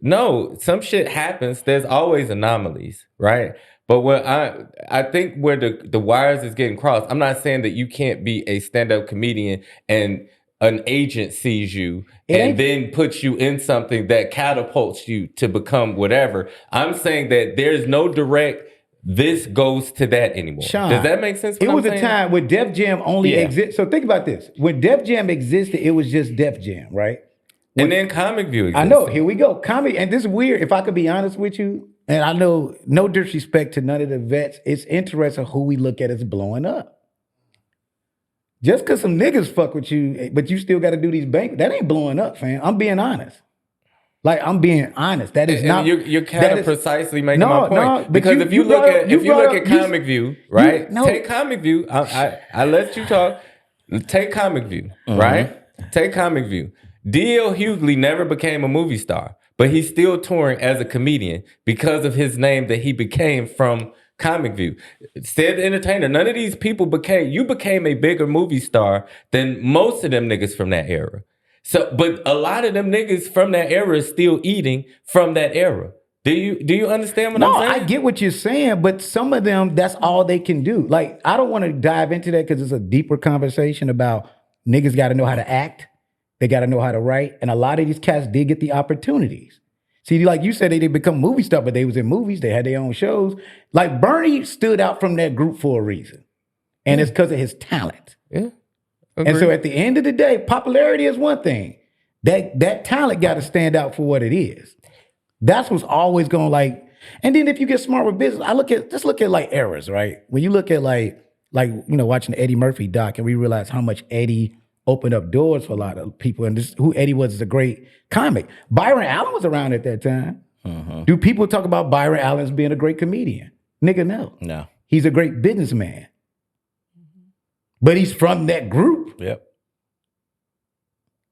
no, some shit happens. There's always anomalies, right? But what I think where the wires is getting crossed, I'm not saying that you can't be a stand-up comedian and an agent sees you and then puts you in something that catapults you to become whatever. I'm saying that there's no direct this goes to that anymore. Sean, does that make sense? It was a time where Def Jam only existed. So think about this. When Def Jam existed, it was just Def Jam, right? And then Comic View existed. I know. Here we go. And this is weird. If I could be honest with you, and I know no disrespect to none of the vets, it's interesting who we look at as blowing up. Just because some niggas fuck with you, but you still got to do these bank, that ain't blowing up, fam. I'm being honest. Like, I'm being honest. That is not. You're kind of precisely making my point. No, because if you look at Comic View, right? Take Comic View. I let you talk. Take Comic View, right? Take Comic View. D.L. Hughley never became a movie star, but he's still touring as a comedian because of his name that he became from Comic View. Said the Entertainer, none of these people became a bigger movie star than most of them niggas from that era. So, but a lot of them niggas from that era is still eating from that era. Do you understand what I'm saying? No, I get what you're saying, but some of them, that's all they can do. Like, I don't want to dive into that because it's a deeper conversation about niggas got to know how to act. They got to know how to write. And a lot of these cats did get the opportunities. See, like you said, they didn't become movie stars, but they was in movies. They had their own shows. Like Bernie stood out from that group for a reason. And it's because of his talent. Yeah. Agreed. And so at the end of the day, popularity is one thing. That talent got to stand out for what it is. That's what's always going to like. And then if you get smart with business, just look at like eras, right? When you look at like watching the Eddie Murphy doc, and we realize how much Eddie opened up doors for a lot of people. And who Eddie was is a great comic. Byron Allen was around at that time. Uh-huh. Do people talk about Byron Allen as being a great comedian? Nigga, no. No. He's a great businessman. But he's from that group. Yep.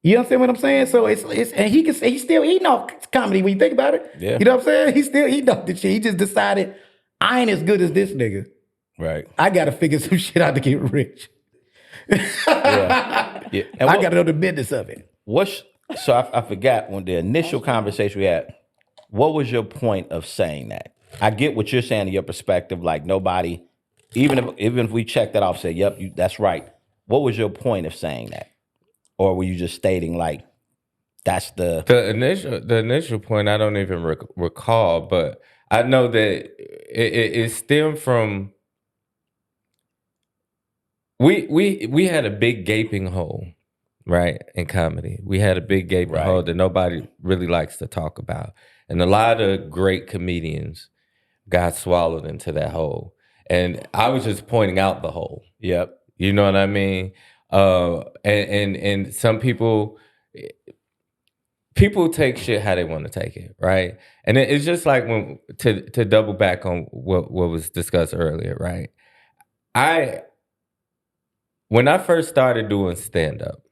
You understand what I'm saying? So it's and he's still eating off comedy when you think about it. Yeah. You know what I'm saying? He's still eating off the shit. He just decided, I ain't as good as this nigga. Right. I gotta figure some shit out to get rich. Yeah. And I gotta know the business of it. So I forgot when the initial conversation we had, what was your point of saying that? I get what you're saying in your perspective, like nobody, even if we check that off, say, yep, that's right. What was your point of saying that? Or were you just stating like, that's the initial point I don't even recall, but I know that it stemmed from we had a big gaping hole, right, in comedy. We had a big gaping hole that nobody really likes to talk about. And a lot of great comedians got swallowed into that hole. And I was just pointing out the hole. Yep. You know what I mean? And some people take shit how they want to take it, right? And it's just like when to double back on what was discussed earlier, right? When I first started doing stand-up,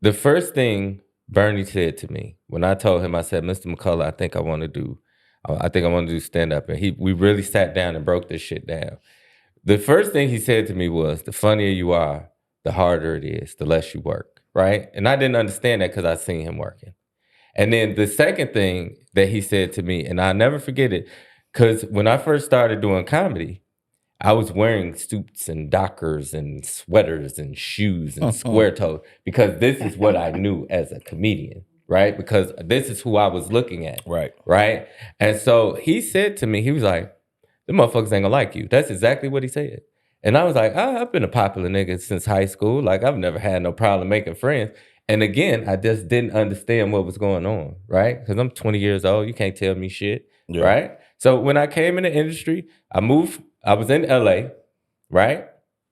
the first thing Bernie said to me when I told him, I said, Mr. McCullough, I think I want to do stand-up. And we really sat down and broke this shit down. The first thing he said to me was, the funnier you are, the harder it is, the less you work, right? And I didn't understand that because I seen him working. And then the second thing that he said to me, and I'll never forget it, because when I first started doing comedy, I was wearing suits and dockers and sweaters and shoes and square toes because this is what I knew as a comedian, right? Because this is who I was looking at, right? And so he said to me, he was like, "The motherfuckers ain't gonna like you." That's exactly what he said. And I was like, I've been a popular nigga since high school. Like, I've never had no problem making friends. And again, I just didn't understand what was going on, right? Because I'm 20 years old. You can't tell me shit, right? So when I came in the industry, I was in LA, right?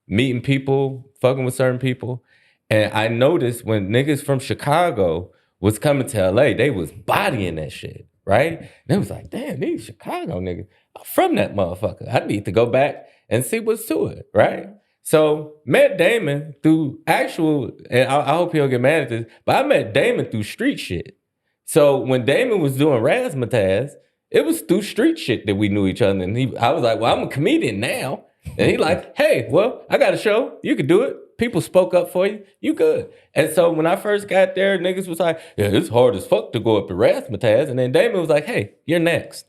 Meeting people, fucking with certain people. And I noticed when niggas from Chicago was coming to LA, they was bodying that shit, right? And they was like, damn, these Chicago niggas, I'm from that motherfucker. I need to go back and see what's to it, right? So met Damon through and I hope he'll get mad at this, but I met Damon through street shit. So when Damon was doing Razzmatazz, it was through street shit that we knew each other. And I was like, well, I'm a comedian now. And he like, hey, well, I got a show. You can do it. People spoke up for you. You good. And so when I first got there, niggas was like, yeah, it's hard as fuck to go up to Razzmatazz. And then Damon was like, hey, you're next.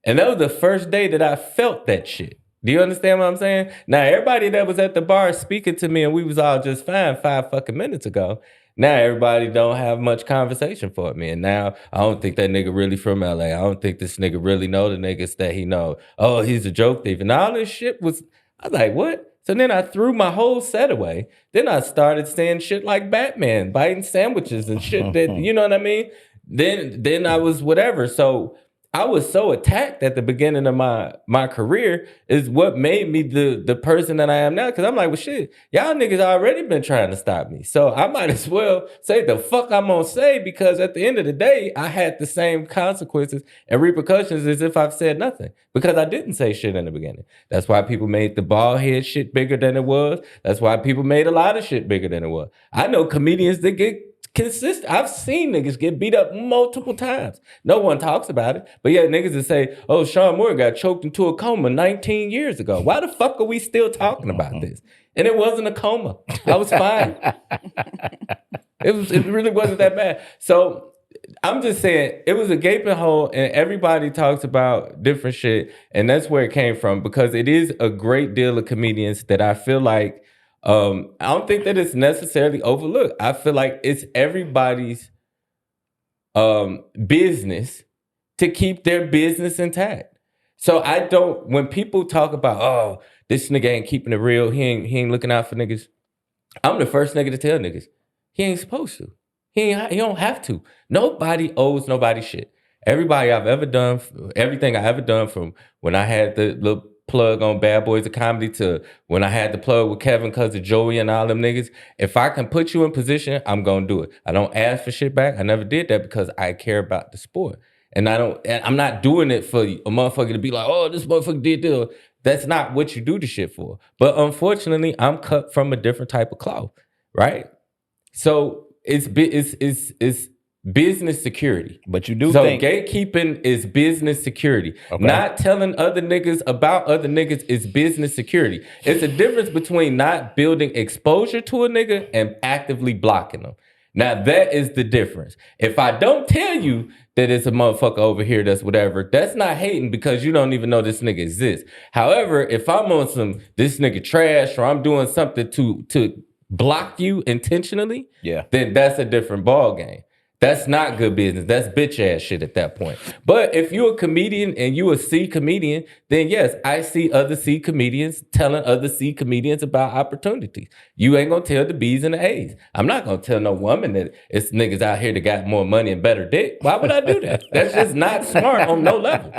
And that was the first day that I felt that shit. Do you understand what I'm saying? Now, everybody that was at the bar speaking to me and we was all just fine 5 fucking minutes ago, now everybody don't have much conversation for me. And now I don't think that nigga really from LA. I don't think this nigga really know the niggas that he know. Oh, he's a joke thief. And all this shit I was like, what? So then I threw my whole set away. Then I started saying shit like Batman, biting sandwiches and shit that, you know what I mean? Then I was whatever. So I was so attacked at the beginning of my career is what made me the person that I am now. Cause I'm like, well, shit, y'all niggas already been trying to stop me. So I might as well say the fuck I'm gonna say because at the end of the day, I had the same consequences and repercussions as if I've said nothing because I didn't say shit in the beginning. That's why people made the bald head shit bigger than it was. That's why people made a lot of shit bigger than it was. I know comedians that get consistent. I've seen niggas get beat up multiple times. No one talks about it. But yeah, niggas that say, oh, Sean Moore got choked into a coma 19 years ago. Why the fuck are we still talking about this? And it wasn't a coma. I was fine. It really wasn't that bad. So I'm just saying, it was a gaping hole and everybody talks about different shit. And that's where it came from because it is a great deal of comedians that I feel like I don't think that it's necessarily overlooked. I feel like it's everybody's business to keep their business intact. So when people talk about, oh, this nigga ain't keeping it real, he ain't looking out for niggas, I'm the first nigga to tell niggas, he ain't supposed to. He don't have to. Nobody owes nobody shit. Everything I ever done from when I had the little plug on Bad Boys of Comedy to when I had the plug with Kevin because of Joey and all them niggas. If I can put you in position, I'm gonna do it. I don't ask for shit back. I never did that because I care about the sport. And I'm not doing it for a motherfucker to be like, oh, this motherfucker did this. That's not what you do the shit for. But unfortunately, I'm cut from a different type of cloth, right? So it's business security. But you do so think gatekeeping is business security. Okay. Not telling other niggas about other niggas is business security. It's a difference between not building exposure to a nigga and actively blocking them. Now that is the difference. If I don't tell you that it's a motherfucker over here that's whatever, that's not hating because you don't even know this nigga exists. However, if I'm on some this nigga trash or I'm doing something to block you intentionally, then that's a different ball game. That's not good business. That's bitch ass shit at that point. But if you're a comedian and you a C comedian, then yes, I see other C comedians telling other C comedians about opportunities. You ain't gonna tell the B's and the A's. I'm not gonna tell no woman that it's niggas out here that got more money and better dick. Why would I do that? That's just not smart on no level.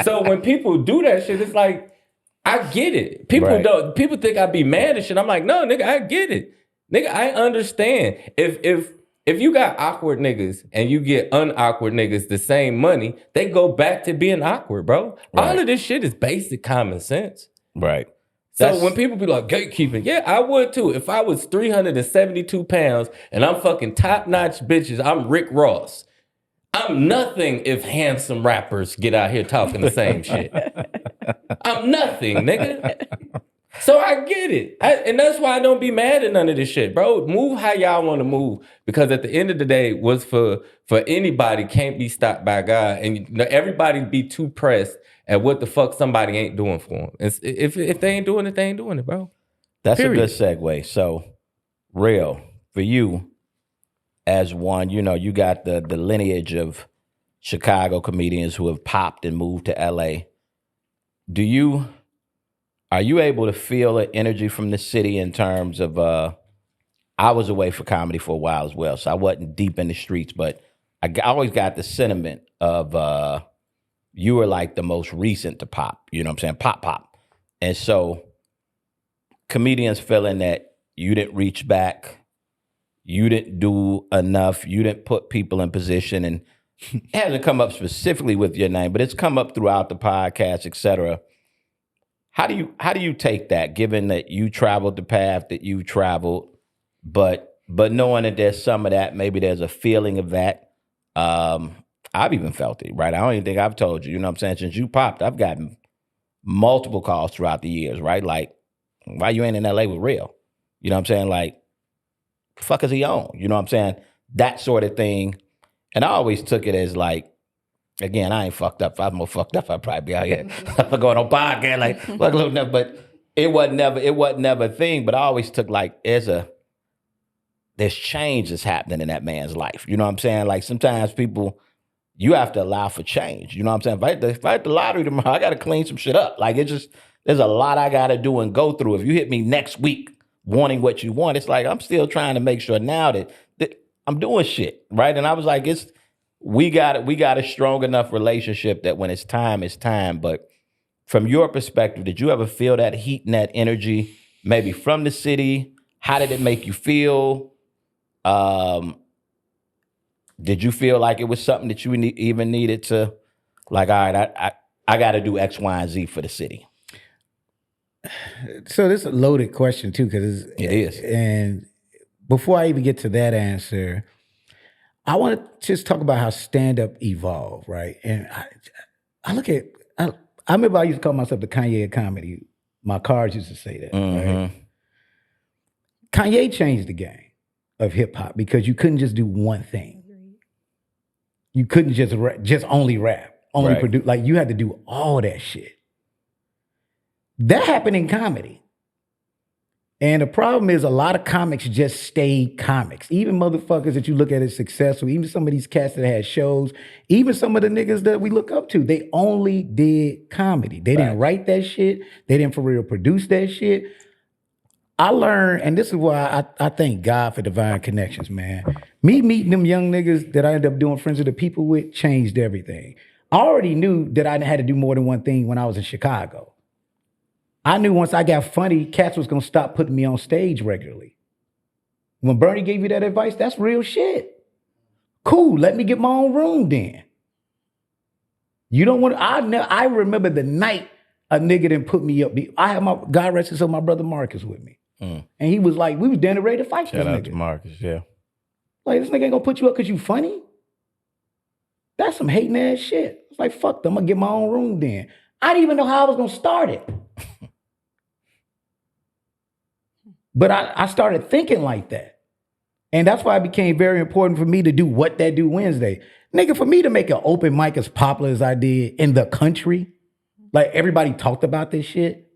So when people do that shit, it's like, I get it. People think I be mad and shit. I'm like, no, nigga, I get it. Nigga, I understand. If you got awkward niggas and you get unawkward niggas the same money, they go back to being awkward, bro. Right. All of this shit is basic common sense. Right. So when people be like, gatekeeping, yeah, I would too. If I was 372 pounds and I'm fucking top-notch bitches, I'm Rick Ross. I'm nothing if handsome rappers get out here talking the same shit. I'm nothing, nigga. So I get it. And that's why I don't be mad at none of this shit, bro. Move how y'all want to move. Because at the end of the day, what's for anybody can't be stopped by God. And everybody be too pressed at what the fuck somebody ain't doing for them. If they ain't doing it, they ain't doing it, bro. That's Period. a good segue. So, Real, for you, as one, you got the lineage of Chicago comedians who have popped and moved to LA. Are you able to feel the energy from the city in terms of, I was away for comedy for a while as well, so I wasn't deep in the streets, but I always got the sentiment of you were like the most recent to pop, you know what I'm saying? Pop. And so comedians feeling that you didn't reach back, you didn't do enough, you didn't put people in position, and it hasn't come up specifically with your name, but it's come up throughout the podcast, et cetera. How do you take that, given that you traveled the path that you traveled, but knowing that there's some of that, maybe there's a feeling of that. I've even felt it, right? I don't even think I've told you, you know what I'm saying? Since you popped, I've gotten multiple calls throughout the years, right? Like, why you ain't in LA with Real? You know what I'm saying? Like, fuck is he on? You know what I'm saying? That sort of thing. And I always took it as like, again, I ain't fucked up. If I was more fucked up, I'd probably be out here going on podcast like fuck a little never. But it wasn't never a thing. But I always took like there's change that's happening in that man's life. You know what I'm saying? Like sometimes people, you have to allow for change. You know what I'm saying? If I hit the lottery tomorrow, I got to clean some shit up. Like there's a lot I got to do and go through. If you hit me next week wanting what you want, it's like I'm still trying to make sure now that I'm doing shit, right? And I was like, we got a strong enough relationship that when it's time, it's time. But from your perspective, did you ever feel that heat and that energy, maybe from the city? How did it make you feel? Did you feel like it was something that you even needed to, like, all right, I got to do X, Y, and Z for the city? So this is a loaded question too, because it is. And before I even get to that answer, I want to just talk about how stand-up evolved, right? And I look at, I remember I used to call myself the Kanye of comedy. My cards used to say that, right? Kanye changed the game of hip-hop because you couldn't just do one thing. You couldn't just only rap, only produce. Like you had to do all that shit. That happened in comedy. And the problem is a lot of comics just stayed comics. Even motherfuckers that you look at as successful, even some of these cats that had shows, even some of the niggas that we look up to, they only did comedy. They didn't write that shit. They didn't for real produce that shit. I learned, and this is why I thank God for divine connections, man. Me meeting them young niggas that I ended up doing Friends of the People with changed everything. I already knew that I had to do more than one thing when I was in Chicago. I knew once I got funny, cats was gonna stop putting me on stage regularly. When Bernie gave you that advice, that's real shit. Cool, let me get my own room then. You don't want to, I remember the night a nigga didn't put me up. I had my, God rest his soul, my brother Marcus with me. And he was like, we was damn ready to fight this nigga. Shout out to Marcus, yeah. Like, this nigga ain't gonna put you up because you funny? That's some hating ass shit. It's like, fuck them, I'm gonna get my own room then. I didn't even know how I was gonna start it. But I started thinking like that. And that's why it became very important for me to do What That Do Wednesday. Nigga, for me to make an open mic as popular as I did in the country, like everybody talked about this shit,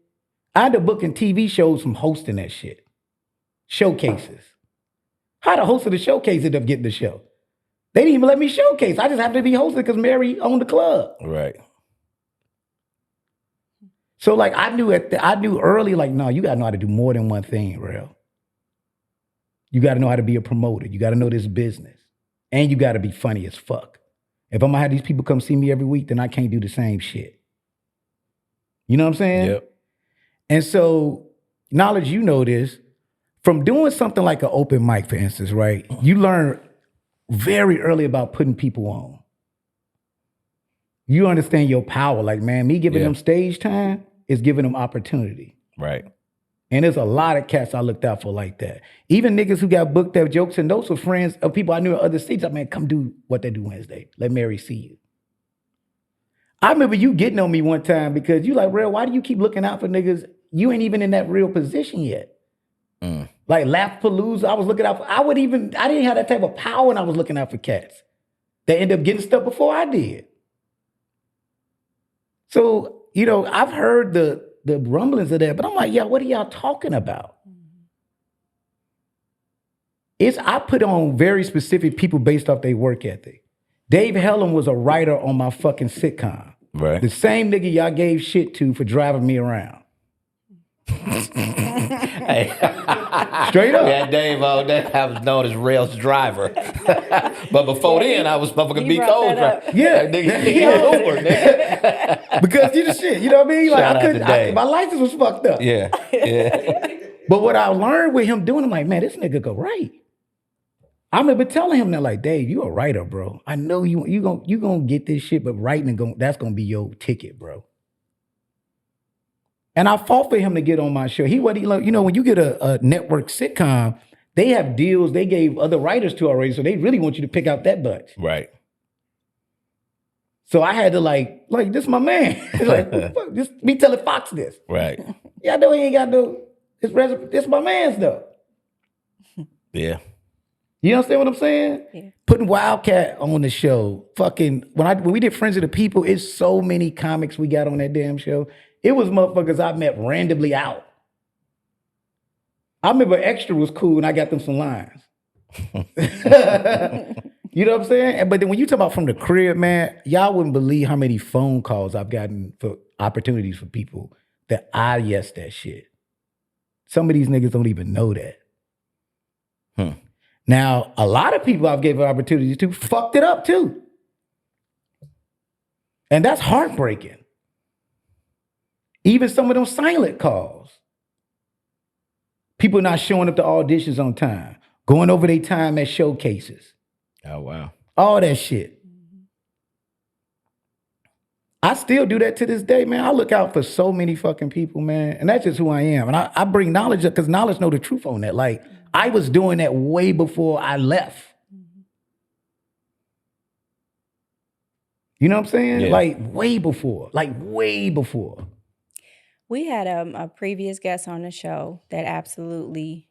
I ended up booking TV shows from hosting that shit. Showcases. How the host of the showcase ended up getting the show? They didn't even let me showcase. I just happened to be hosting because Mary owned the club. Right. So like I knew early, like, no, you gotta know how to do more than one thing, Rel. You gotta know how to be a promoter. You gotta know this business. And you gotta be funny as fuck. If I'm gonna have these people come see me every week, then I can't do the same shit. You know what I'm saying? Yep. And so, knowledge, you know this, from doing something like an open mic, for instance, right? You learn very early about putting people on. You understand your power. Like, man, me giving them stage time is giving them opportunity. Right. And there's a lot of cats I looked out for like that. Even niggas who got booked at jokes and notes with friends of people I knew at other seats. I mean, come do what they do Wednesday. Let Mary see you. I remember you getting on me one time because you like, Rel, why do you keep looking out for niggas? You ain't even in that real position yet. Like Laugh-Palooza, I was looking out for, I didn't have that type of power when I was looking out for cats. They end up getting stuff before I did. So, you know, I've heard the rumblings of that, but I'm like, yeah, what are y'all talking about? I put on very specific people based off their work ethic. Dave Helen was a writer on my fucking sitcom. Right. The same nigga y'all gave shit to for driving me around. Hey. Straight up. Yeah, Dave, I was known as Rel's driver. But before then, I was motherfucking B. Cole's driver. Yeah. Nigga, Uber, nigga. Because you the shit, you know what I mean? Like Shout out to Dave. my license was fucked up. Yeah. But what I learned with him doing, I'm like, man, this nigga go write. I remember telling him that, like, Dave, you a writer, bro. I know you gonna get this shit, but writing that's gonna be your ticket, bro. And I fought for him to get on my show. You know, when you get a network sitcom, they have deals they gave other writers to already, so they really want you to pick out that bunch. Right. So I had to like, this is my man. Like, fuck, just me telling Fox this. Right. Yeah, I know he ain't got no, this my man's though. Yeah. You understand what I'm saying? Yeah. Putting Wildcat on the show, fucking, when we did Friends of the People, it's so many comics we got on that damn show. It was motherfuckers I met randomly out. I remember Extra was cool and I got them some lines. You know what I'm saying? But then when you talk about from the crib, man, y'all wouldn't believe how many phone calls I've gotten for opportunities for people that that shit. Some of these niggas don't even know that. Now, a lot of people I've given opportunities to fucked it up too. And that's heartbreaking. Even some of them silent calls. People not showing up to auditions on time, going over their time at showcases. Oh, wow. All that shit. I still do that to this day, man. I look out for so many fucking people, man. And that's just who I am. And I bring knowledge up because knowledge know the truth on that. Like, I was doing that way before I left. You know what I'm saying? Yeah. Like, way before. We had a previous guest on the show that absolutely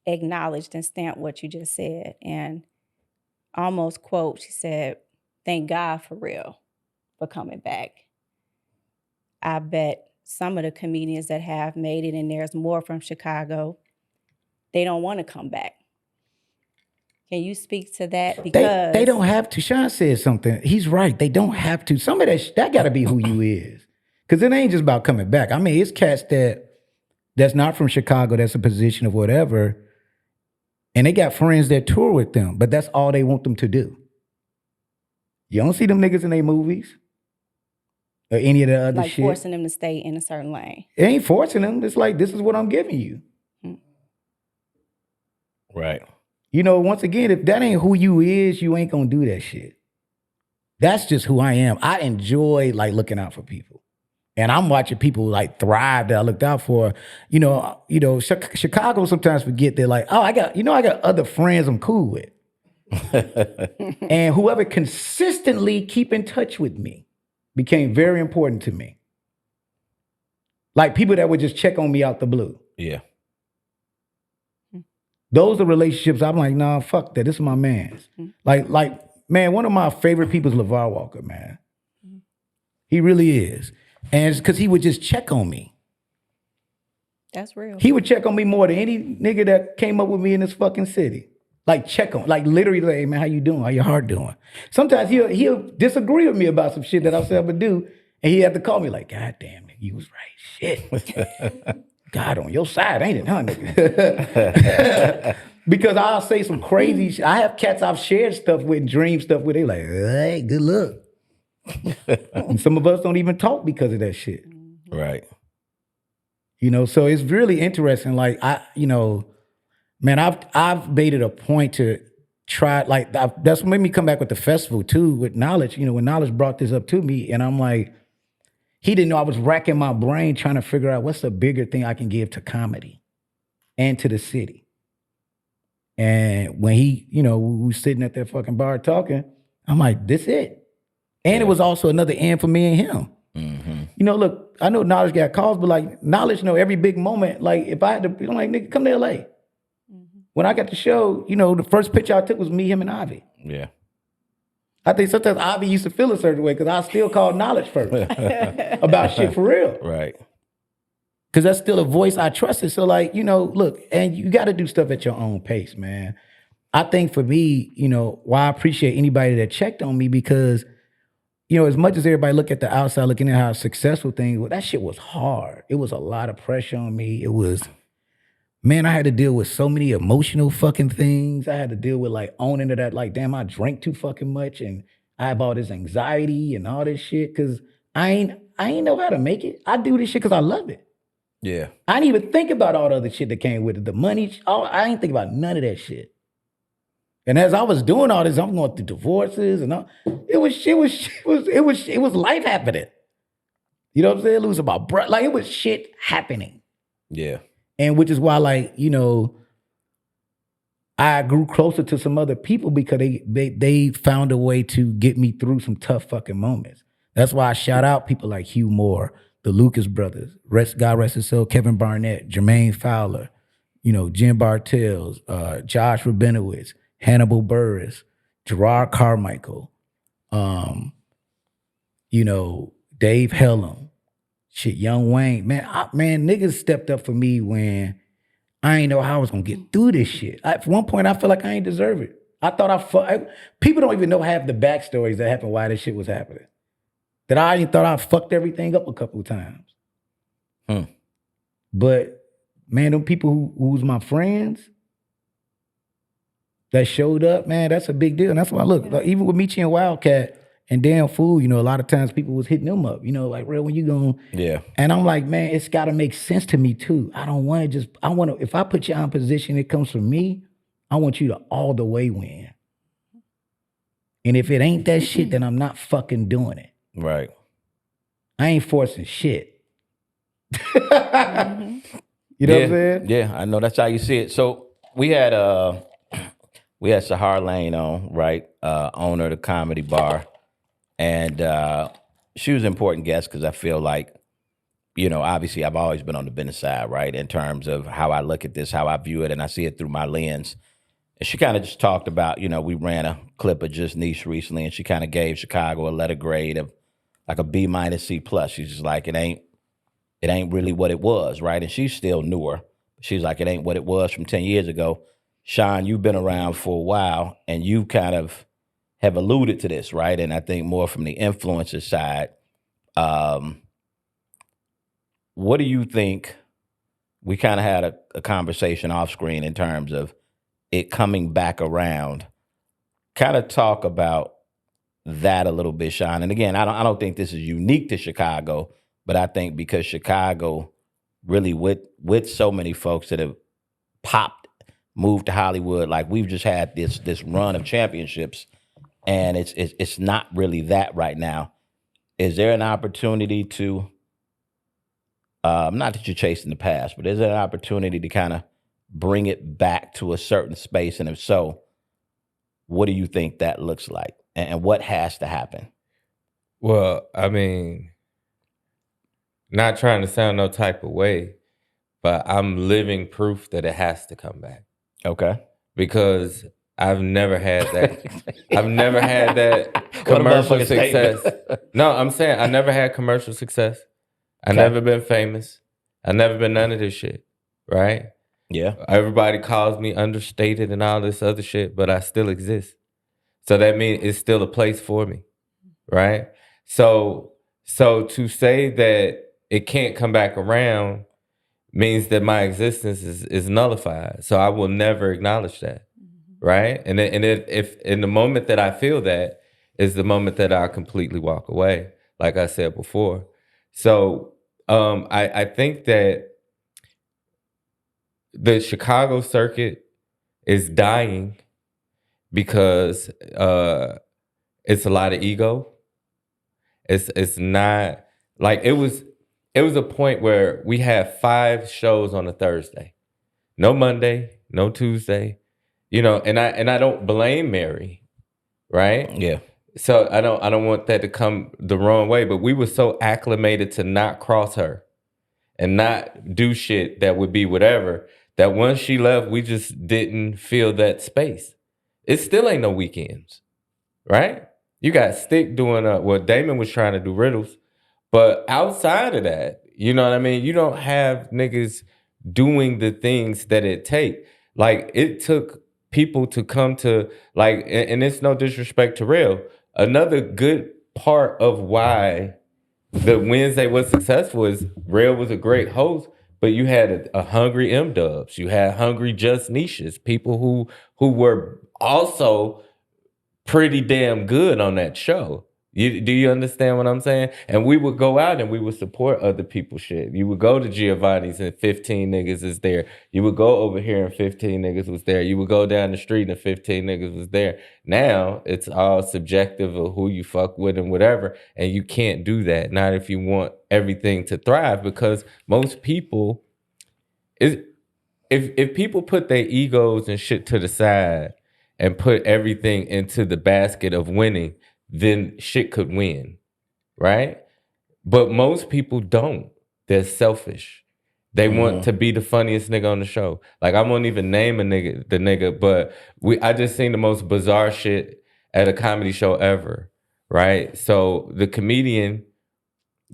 acknowledged and stamped what you just said. And almost quote, she said, "Thank God for real for coming back." I bet some of the comedians that have made it, and there's more from Chicago, they don't want to come back. Can you speak to that? Because they don't have to. Sean said something. He's right. They don't have to. Some of that got to be who you is. Because it ain't just about coming back. I mean, it's cats that's not from Chicago, that's a position of whatever, and they got friends that tour with them, but that's all they want them to do. You don't see them niggas in their movies or any of the other like shit. forcing them to stay in a certain lane. It ain't forcing them. It's like, this is what I'm giving you. Right. You know, once again, if that ain't who you is, you ain't gonna do that shit. That's just who I am. I enjoy like looking out for people. And I'm watching people like thrive that I looked out for. You know, Chicago sometimes forget they're like, oh, I got other friends I'm cool with. And whoever consistently keep in touch with me became very important to me. Like people that would just check on me out the blue. Yeah. Those are relationships I'm like, nah, fuck that. This is my man's. Like, man, one of my favorite people is LeVar Walker, man. He really is. And it's because he would just check on me. That's real. He would check on me more than any nigga that came up with me in this fucking city. Like check on, like literally, like, hey man, how you doing? How your heart doing? Sometimes he'll disagree with me about some shit that I said I would do, and he had to call me like, God damn it, you was right. Shit. God on your side, ain't it, huh, nigga? Because I'll say some crazy shit. I have cats I've shared stuff with, dream stuff with. They like, hey, good luck. And some of us don't even talk because of that shit. Right. You know, so it's really interesting. Like man, I've made it a point to try. Like that's what made me come back with the festival too, with Knowledge. You know, when Knowledge brought this up to me, and I'm like, he didn't know I was racking my brain trying to figure out what's the bigger thing I can give to comedy and to the city. And when he, we was sitting at that fucking bar talking, I'm like, this it. And it was also another end for me and him. Mm-hmm. Look, I know Knowledge got calls, but like Knowledge know every big moment. Like if I had to, I'm like, nigga, come to LA. Mm-hmm. When I got the show, the first picture I took was me, him, and Ivy. Yeah. I think sometimes Ivy used to feel a certain way because I still call Knowledge first about shit for real. Right. Because that's still a voice I trusted. So like, look, and you got to do stuff at your own pace, man. I think for me, why I appreciate anybody that checked on me because, as much as everybody look at the outside, looking at how successful things were, that shit was hard. It was a lot of pressure on me. It was, man, I had to deal with so many emotional fucking things. I had to deal with like owning to that, like, damn, I drank too fucking much and I have all this anxiety and all this shit because I ain't know how to make it. I do this shit because I love it. Yeah. I didn't even think about all the other shit that came with it. The money, I ain't think about none of that shit. And as I was doing all this, I'm going through divorces and all. It was life happening. You know what I'm saying? Losing my brother. Like it was shit happening. Yeah. And which is why, like, I grew closer to some other people because they found a way to get me through some tough fucking moments. That's why I shout out people like Hugh Moore, the Lucas brothers, God rest his soul, Kevin Barnett, Jermaine Fowler, Jim Bartels, Josh Rabinowitz, Hannibal Burris, Gerard Carmichael, Dave Hellam, shit, Young Wayne. Man, niggas stepped up for me when I ain't know how I was gonna get through this shit. At one point, I felt like I ain't deserve it. I thought people don't even know half the backstories that happened why this shit was happening. That I even thought I fucked everything up a couple of times. But man, them people who was my friends that showed up, man, that's a big deal. And that's why, look, like, even with Michi and Wildcat and Damn Fool, a lot of times people was hitting them up, like, Rel, when you going? Yeah. And I'm like, man, it's got to make sense to me too. I don't want to if I put you in position, it comes from me, I want you to all the way win. And if it ain't that shit, then I'm not fucking doing it. Right. I ain't forcing shit. You know what I'm saying? Yeah, I know that's how you see it. So we had Sahar Lane on, right? Owner of the comedy bar. And she was an important guest because I feel like, obviously I've always been on the business side, right? In terms of how I look at this, how I view it, and I see it through my lens. And she kind of just talked about, we ran a clip of Just Niche recently, and she kind of gave Chicago a letter grade of like a B- C+. She's just like, it ain't really what it was, right? And she's still newer. She's like, it ain't what it was from 10 years ago. Sean, you've been around for a while, and you kind of have alluded to this, right? And I think more from the influencer side. What do you think? We kind of had a conversation off screen in terms of it coming back around. Kind of talk about that a little bit, Sean. And again, I don't think this is unique to Chicago, but I think because Chicago really with so many folks that have popped, moved to Hollywood, like we've just had this run of championships, and it's not really that right now. Is there an opportunity to, not that you're chasing the past, but is there an opportunity to kind of bring it back to a certain space? And if so, what do you think that looks like? And what has to happen? Well, I mean, not trying to sound no type of way, but I'm living proof that it has to come back. Okay. Because I've never had that. I've never had that commercial success. No, I'm saying I never had commercial success. I never been famous. I never been none of this shit, right? Yeah. Everybody calls me understated and all this other shit, but I still exist. So that means it's still a place for me, right? So to say that it can't come back around means that my existence is nullified. So I will never acknowledge that, right? If in the moment that I feel that is the moment that I completely walk away, like I said before. So I think that the Chicago circuit is dying because it's a lot of ego. It's not like it was a point where we had 5 shows on a Thursday. No Monday, no Tuesday. You know, and I don't blame Mary, right? Yeah. So I don't want that to come the wrong way, but we were so acclimated to not cross her and not do shit that would be whatever, that once she left, we just didn't feel that space. It still ain't no weekends, right? You got Stick doing Damon was trying to do riddles, but outside of that, you know what I mean? You don't have niggas doing the things that it take. Like, it took people to come to, like, and it's no disrespect to Rel. Another good part of why the Wednesday was successful is Rel was a great host, but you had a hungry M-Dubs. You had hungry Just Niches, people who were also pretty damn good on that show. Do you understand what I'm saying? And we would go out and we would support other people's shit. You would go to Giovanni's and 15 niggas is there. You would go over here and 15 niggas was there. You would go down the street and 15 niggas was there. Now it's all subjective of who you fuck with and whatever. And you can't do that. Not if you want everything to thrive, because most people if people put their egos and shit to the side and put everything into the basket of winning, then shit could win, right? But most people don't. They're selfish. They want to be the funniest nigga on the show. Like, I won't even name the nigga, but I just seen the most bizarre shit at a comedy show ever, right? So the comedian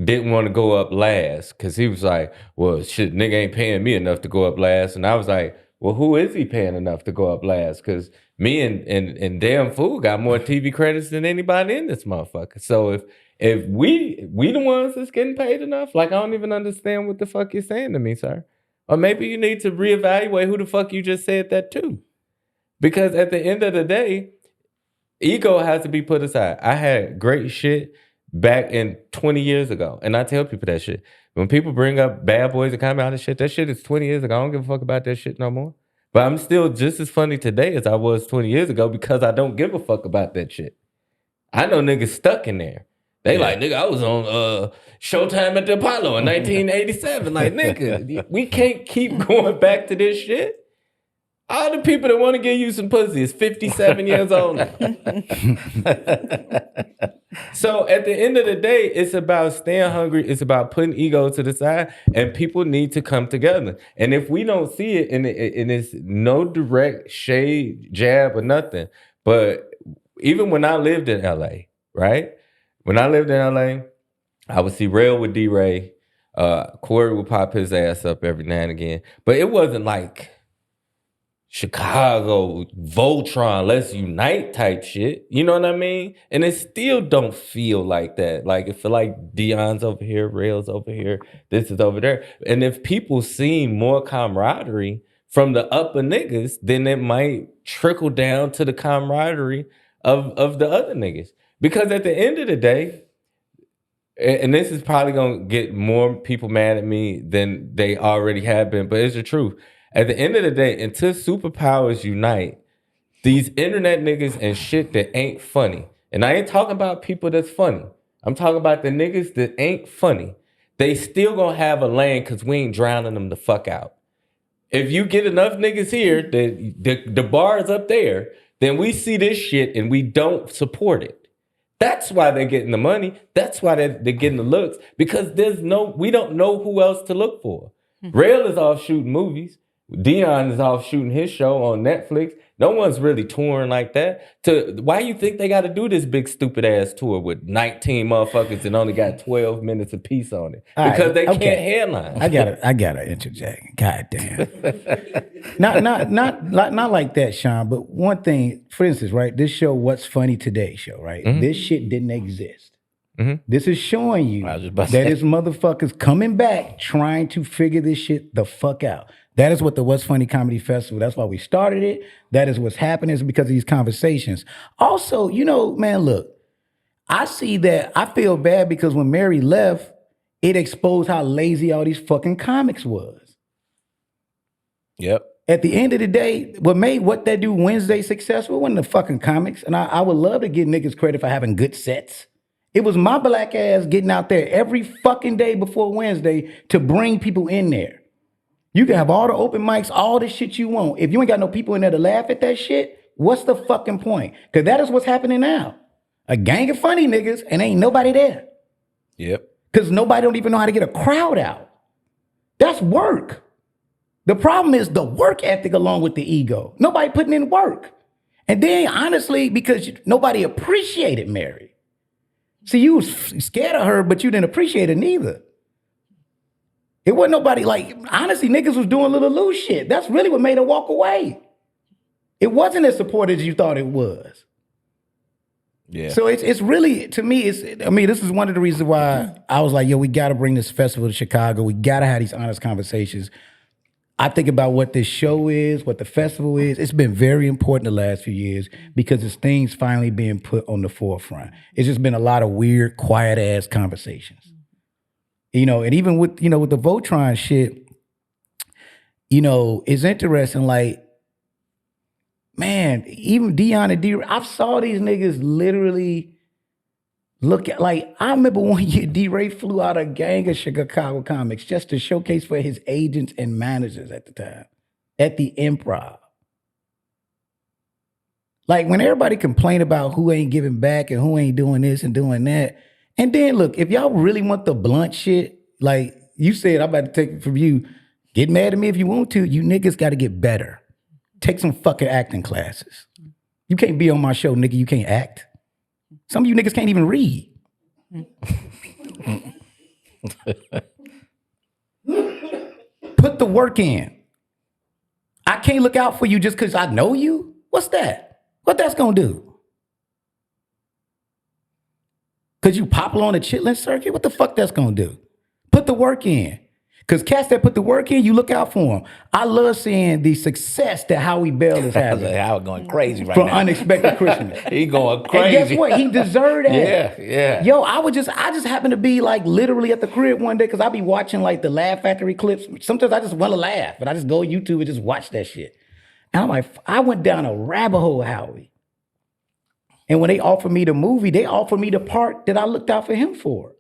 didn't want to go up last because he was like, well, shit, nigga ain't paying me enough to go up last. And I was like, well, who is he paying enough to go up last? Because me and damn fool got more TV credits than anybody in this motherfucker. So if we the ones that's getting paid enough, like, I don't even understand what the fuck you're saying to me, sir. Or maybe you need to reevaluate who the fuck you just said that to. Because at the end of the day, ego has to be put aside. I had great shit back in 20 years ago. And I tell people that shit. When people bring up Bad Boys and Come Out and shit, that shit is 20 years ago. I don't give a fuck about that shit no more. But I'm still just as funny today as I was 20 years ago because I don't give a fuck about that shit. I know niggas stuck in there. They like, nigga, I was on Showtime at the Apollo in 1987. Like, nigga, we can't keep going back to this shit. All the people that want to give you some pussy is 57 years old now. So at the end of the day, it's about staying hungry. It's about putting ego to the side, and people need to come together. And if we don't see it, and it's no direct shade, jab, or nothing, but even when I lived in LA, right? When I lived in LA, I would see Rel with D-Ray. Corey would pop his ass up every now and again. But it wasn't like Chicago, Voltron, let's unite type shit. You know what I mean? And it still don't feel like that. Like, it feel like Dion's over here, Rel's over here, this is over there. And if people see more camaraderie from the upper niggas, then it might trickle down to the camaraderie of the other niggas. Because at the end of the day, and this is probably gonna get more people mad at me than they already have been, but it's the truth. At the end of the day, until superpowers unite, these internet niggas and shit that ain't funny, and I ain't talking about people that's funny, I'm talking about the niggas that ain't funny, they still gonna have a lane because we ain't drowning them the fuck out. If you get enough niggas here, the bar is up there, then we see this shit and we don't support it. That's why they're getting the money. That's why they're getting the looks, because we don't know who else to look for. Rel is off shooting movies. Dion is off shooting his show on Netflix. No one's really touring like that. Why you think they got to do this big stupid ass tour with 19 motherfuckers and only got 12 minutes apiece on it? Because they can't headline. I gotta interject. God damn. not like that, Sean. But one thing, for instance, right? This show, What's Funny Today show, right? This shit didn't exist. This is showing you that this motherfuckers coming back trying to figure this shit the fuck out. That is what the What's Funny Comedy Festival, that's why we started it. That is what's happening, is because of these conversations. Also, you know, man, look, I see that, I feel bad because when Mary left, it exposed how lazy all these fucking comics was. Yep. At the end of the day, what made What That Do Wednesday successful wasn't the fucking comics. And I would love to give niggas credit for having good sets. It was my black ass getting out there every fucking day before Wednesday to bring people in there. You can have all the open mics, all the shit you want. If you ain't got no people in there to laugh at that shit, what's the fucking point? Because that is what's happening now. A gang of funny niggas and ain't nobody there. Yep. Because nobody don't even know how to get a crowd out. That's work. The problem is the work ethic along with the ego. Nobody putting in work. And then honestly, because nobody appreciated Mary. See, you was scared of her, but you didn't appreciate her neither. It wasn't nobody, like, honestly, niggas was doing little loose shit. That's really what made her walk away. It wasn't as supported as you thought it was. Yeah. So it's really, to me, this is one of the reasons why I was like, yo, we got to bring this festival to Chicago. We got to have these honest conversations. I think about what this show is, what the festival is. It's been very important the last few years because it's things finally being put on the forefront. It's just been a lot of weird, quiet ass conversations. You know, and even with, you know, with the Voltron shit, you know, it's interesting, like, man, even Dion and D-Ray, I saw these niggas literally look at, like, I remember one year D-Ray flew out a gang of Chicago comics just to showcase for his agents and managers at the time, at the Improv. Like, when everybody complain about who ain't giving back and who ain't doing this and doing that, and then look, if y'all really want the blunt shit, like you said, I'm about to take it from you, get mad at me if you want to, you niggas gotta get better. Take some fucking acting classes. You can't be on my show, nigga, you can't act. Some of you niggas can't even read. Put the work in. I can't look out for you just because I know you. What's that? What that's gonna do? Because you popular on the chitlin circuit? What the fuck that's gonna do? Put the work in. Because cats that put the work in, you look out for them. I love seeing the success that Howie Bell is having. Howard going crazy right from now. Unexpected Christmas. He going crazy. And guess what? He deserved that. Yeah. Yo, I just happened to be like literally at the crib one day because I be watching like the Laugh Factory clips. Sometimes I just want to laugh, but I just go YouTube and just watch that shit. And I'm like, I went down a rabbit hole, Howie. And when they offered me the movie, they offered me the part that I looked out for him for.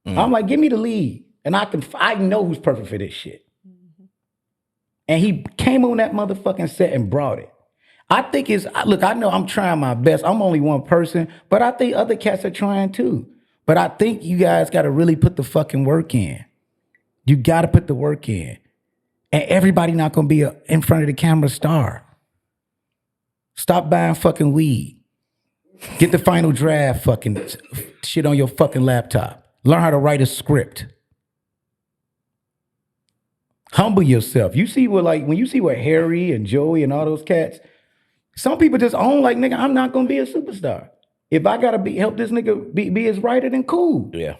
I'm like, give me the lead. And I know who's perfect for this shit. And he came on that motherfucking set and brought it. I think look, I know I'm trying my best. I'm only one person, but I think other cats are trying too. But I think you guys got to really put the fucking work in. You got to put the work in. And everybody not going to be in front of the camera star. Stop buying fucking weed. Get the final draft fucking shit on your fucking laptop. Learn how to write a script. Humble yourself. You see what, like, when you see what Harry and Joey and all those cats, some people just own like, nigga, I'm not gonna be a superstar. If I gotta help this nigga be his writer, then cool. Yeah.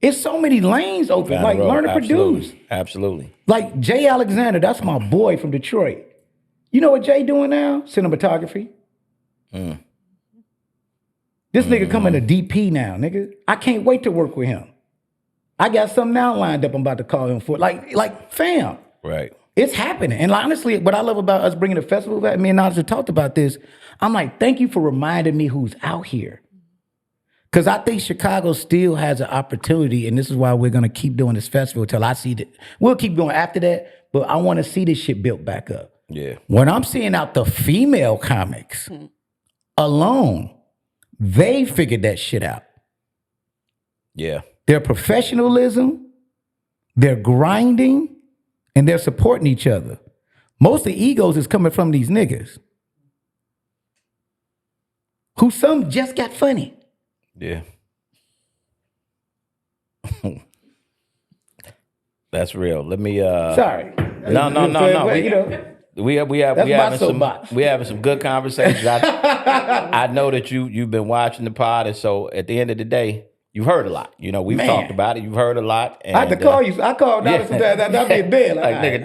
It's so many lanes open. Like, learn to produce. Absolutely. Like Jay Alexander, that's my boy from Detroit. You know what Jay doing now? Cinematography. This nigga coming to DP now, nigga. I can't wait to work with him. I got something now lined up I'm about to call him for. Like fam. Right. It's happening. And honestly, what I love about us bringing the festival back, me and Naja talked about this. I'm like, thank you for reminding me who's out here. Because I think Chicago still has an opportunity, and this is why we're going to keep doing this festival until I see that. We'll keep going after that, but I want to see this shit built back up. Yeah. When I'm seeing out the female comics alone, they figured that shit out. Yeah. Their professionalism, their grinding, and they're supporting each other. Most of the egos is coming from these niggas. Who some just got funny. Yeah. That's real. Let me Sorry. No. But, you know, We That's my having some soapbox. we having some good conversations. I know that you've been watching the pod, and so at the end of the day, you've heard a lot. You know, we've Man. talked about it. You've heard a lot. And, I had to call you. I called down yeah. sometimes. I'd be in bed. like Like, nigga,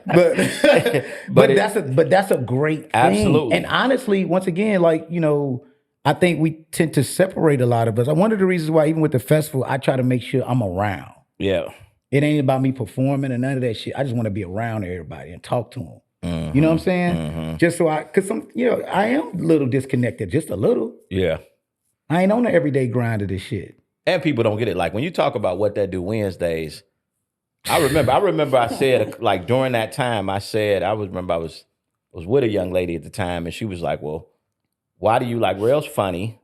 damn. But that's a great thing. Absolutely. And honestly, once again, like, you know, I think we tend to separate a lot of us. One of the reasons why, even with the festival, I try to make sure I'm around. Yeah. It ain't about me performing and none of that shit. I just want to be around everybody and talk to them. You know what I'm saying? Just so because I am a little disconnected, just a little. Yeah. I ain't on the everyday grind of this shit. And people don't get it. Like when you talk about what that do Wednesdays, I remember I said, like during that time, I was with a young lady at the time, and she was like, well, why do you like Rel's funny?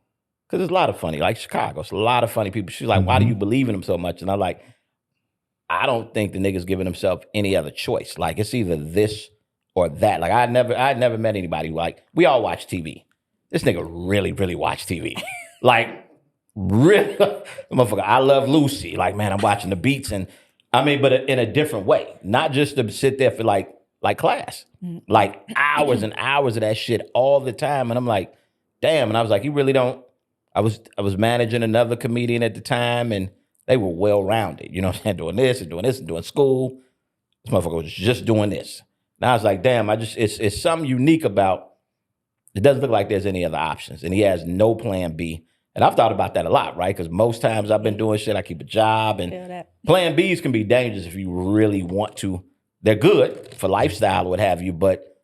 Because there's a lot of funny, like Chicago, it's a lot of funny people. She's like, why do you believe in him so much? And I'm like, I don't think the nigga's giving himself any other choice. Like it's either this or that. Like I'd never met anybody who, like, we all watch TV. This nigga really, really watch TV. Like really, motherfucker. I Love Lucy. Like, man, I'm watching the beats, and I mean, but in a different way, not just to sit there for like class, like hours and hours of that shit all the time. And I'm like, damn. And I was like, you really don't. I was managing another comedian at the time, and they were well-rounded, you know what I'm saying? Doing this and doing school. This motherfucker was just doing this. And I was like, damn, it's something unique about, it doesn't look like there's any other options. And he has no plan B. And I've thought about that a lot, right? Because most times I've been doing shit, I keep a job, and plan Bs can be dangerous if you really want to. They're good for lifestyle or what have you, but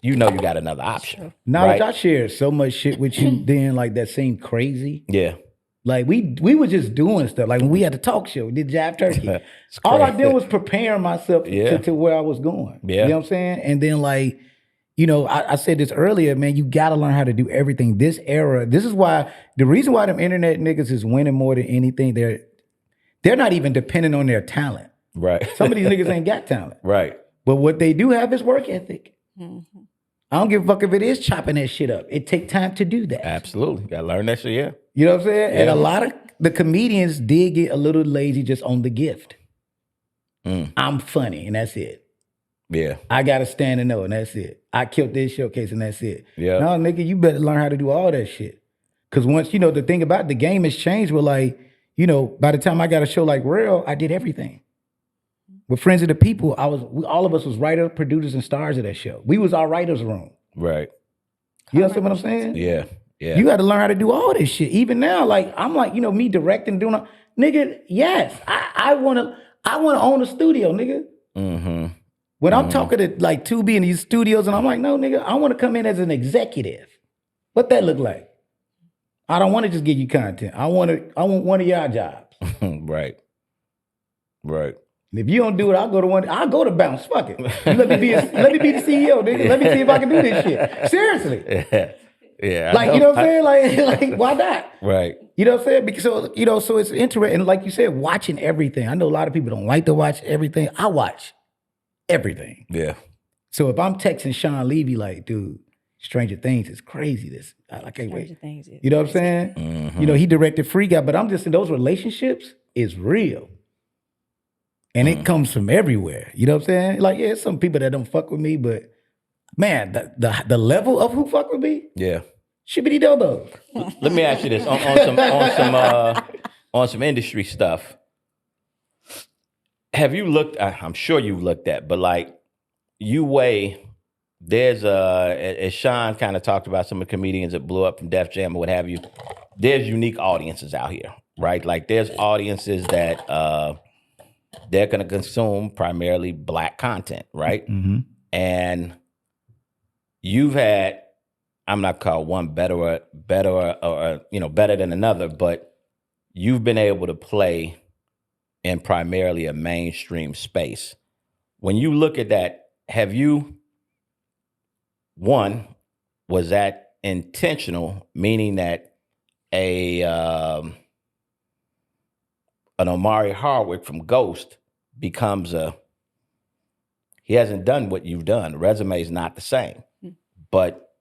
you know you got another option. Now, right? I shared so much shit with you then, like that seemed crazy. Yeah. Like we were just doing stuff. Like when we had the talk show, we did Jab Turkey. All I did was preparing myself to where I was going. Yeah. You know what I'm saying? And then like, you know, I said this earlier, man, you gotta learn how to do everything. This era, this is why, the reason why them internet niggas is winning more than anything, they're not even dependent on their talent. Right. Some of these niggas ain't got talent. Right. But what they do have is work ethic. I don't give a fuck if it is chopping that shit up. It take time to do that. Absolutely. Gotta learn that shit, yeah. You know what I'm saying? Yeah. And a lot of the comedians did get a little lazy just on the gift. I'm funny, and that's it. Yeah. I got to stand and know, and that's it. I killed this showcase, and that's it. Yeah. No, nigga, you better learn how to do all that shit. Because once, you know, the thing about the game has changed where, like, you know, by the time I got a show like Rel, I did everything. With Friends of the People, all of us was writers, producers, and stars of that show. We was our writer's room. Right. You understand what I'm saying? Yeah. Yeah. You got to learn how to do all this shit. Even now, like, I'm like, you know, me directing, doing all, nigga, yes, I wanna own a studio, nigga. Mm-hmm. When I'm talking to like Tubi in these studios, and I'm like, no, nigga, I want to come in as an executive. What that look like? I don't want to just give you content. I want one of y'all jobs. Right. Right. And if you don't do it, I'll go to Bounce. Fuck it. Let me be the CEO, nigga. Let me see if I can do this shit. Seriously. Yeah. Yeah. Like, you know what I'm saying? Like, why not? Right. You know what I'm saying? Because, so, you know, so it's interesting. And like you said, watching everything. I know a lot of people don't like to watch everything. I watch everything. Yeah. So if I'm texting Sean Levy like, dude, Stranger Things is crazy. I can't wait. Things, You know what I'm saying? Mm-hmm. You know, he directed Free Guy, but I'm just saying those relationships is real. And it comes from everywhere. You know what I'm saying? Like, yeah, some people that don't fuck with me, but man, the level of who fuck with me, Yeah. shibbity dobo. Let me ask you this on some industry stuff. Have you looked? I'm sure you've looked at, but like you weigh. There's as Sean kind of talked about some of the comedians that blew up from Def Jam or what have you. There's unique audiences out here, right? Like there's audiences that they're gonna consume primarily Black content, right? Mm-hmm. And you've had, I'm not called one better or better than another, but you've been able to play in primarily a mainstream space. When you look at that, have you, one, was that intentional, meaning that an Omari Hardwick from Ghost becomes a he hasn't done what you've done. The resume is not the same. But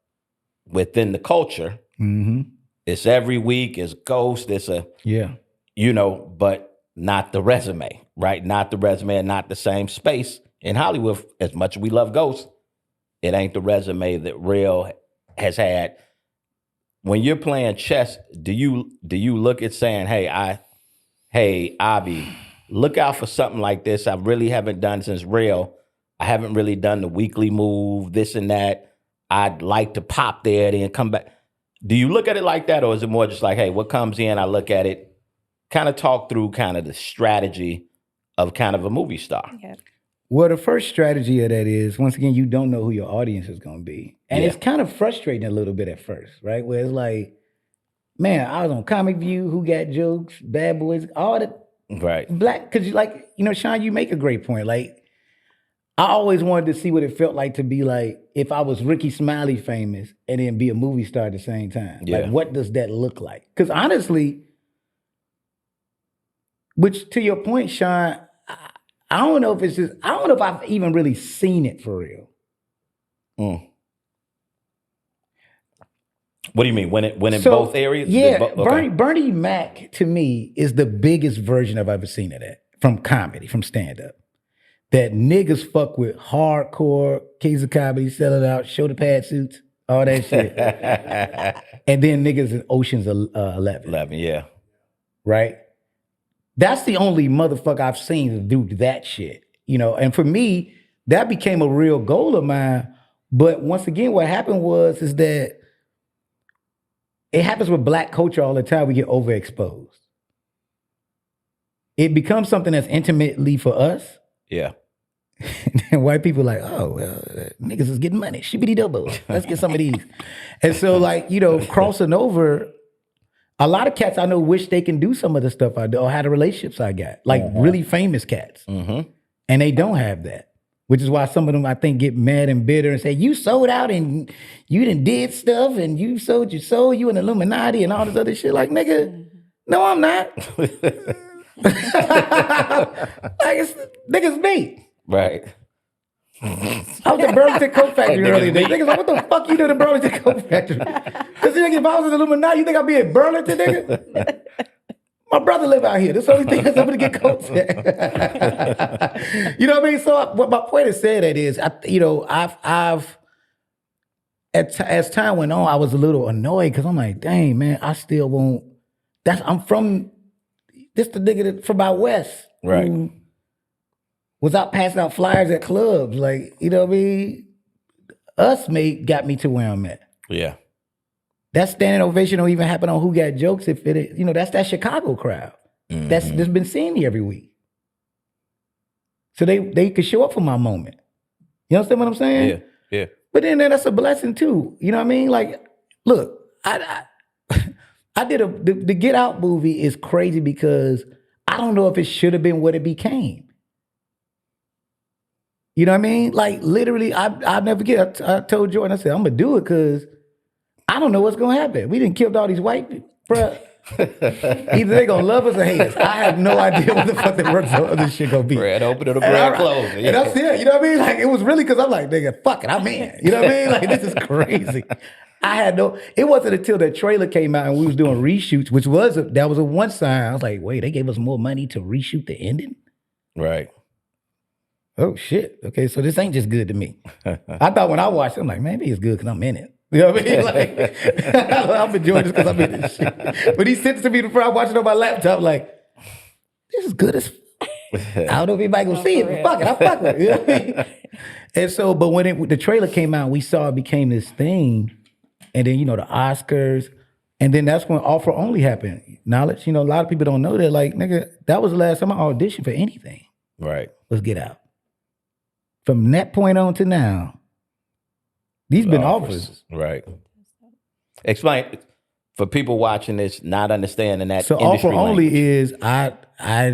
within the culture, it's every week, it's Ghost, it's but not the resume, right? Not the resume and not the same space. In Hollywood, as much as we love Ghost, it ain't the resume that Rel has had. When you're playing chess, do you look at saying, hey, Avi, look out for something like this. I really haven't done since Rel. I haven't really done the weekly move, this and that. I'd like to pop there, then come back. Do you look at it like that, or is it more just like, hey, what comes in, I look at it, kind of talk through kind of the strategy of kind of a movie star? Yeah. Well, the first strategy of that is, once again, you don't know who your audience is going to be. And it's kind of frustrating a little bit at first, right? Where it's like, man, I was on Comic View, Who Got Jokes, Bad Boys, all the black, because Sean, you make a great point. Like, I always wanted to see what it felt like to be like, if I was Ricky Smiley famous and then be a movie star at the same time. Yeah. Like, what does that look like? Because honestly, which to your point, Sean, I don't know if I've even really seen it for real. What do you mean? When in both areas? Yeah, Bernie Mac to me is the biggest version I've ever seen of that from comedy, from stand-up. That niggas fuck with hardcore, case of comedy, sell it out, show the pad suits, all that shit. And then niggas in Ocean's 11. 11, yeah. Right? That's the only motherfucker I've seen to do that shit. And for me, that became a real goal of mine. But once again, what happened is that it happens with black culture all the time. We get overexposed. It becomes something that's intimately for us. Yeah. And white people are like, oh, well, niggas is getting money. Shibbity double. Let's get some of these. And so, crossing over, a lot of cats I know wish they can do some of the stuff I do or have the relationships I got. Like really famous cats. And they don't have that. Which is why some of them, I think, get mad and bitter and say, you sold out and you done did stuff and you sold your soul, you an Illuminati and all this other shit. Like, nigga, no, I'm not. Niggas me. Right. I was at Burlington Coat Factory earlier today. Niggas like, what the fuck you doing at Burlington Coat Factory? Because if I was in Illuminati, you think I'd be at Burlington, nigga? My brother live out here. That's the only thing that's able to get coats at. You know what I mean? So what my point is saying that is, I've as time went on, I was a little annoyed because I'm like, dang, man, I still won't. I'm from this the nigga from out west. Right. Who was out passing out flyers at clubs. Like, you know what I mean? Got me to where I'm at. Yeah. That standing ovation don't even happen on Who Got Jokes if it, that's that Chicago crowd. That's been seeing me every week. So they could show up for my moment. You understand what I'm saying? Yeah. But then that's a blessing too. You know what I mean? Like, look, I did the Get Out movie is crazy because I don't know if it should have been what it became. You know what I mean? Like, literally, I'll never forget. I told Jordan, I said, I'm going to do it because I don't know what's going to happen. We done killed all these white people. Bruh. Either they going to love us or hate us. I have no idea what the fuck the rest of this shit going to be. Bread open or bread closed. And that's it. You know what I mean? Like, it was really because I'm like, nigga, fuck it, I'm in. You know what I mean? Like, this is crazy. It wasn't until that trailer came out and we was doing reshoots, that was a one sign. I was like, wait, they gave us more money to reshoot the ending? Right. Oh, shit. Okay, so this ain't just good to me. I thought when I watched it, I'm like, maybe it's good because I'm in it. You know what I mean? Like, I'm enjoying this because I'm in this shit. But he sent it to me before I watched it on my laptop, like, this is good as I don't know if anybody gonna see it, but fuck it, I fuck with it. You know what I mean? And so, but when the trailer came out, we saw it became this thing. And then, the Oscars. And then that's when Offer Only happened. Knowledge, a lot of people don't know that. Like, nigga, that was the last time I auditioned for anything. Right. Let's Get Out. From that point on to now, these been offers. Right. Explain for people watching this, not understanding that. So industry Offer Only language. is I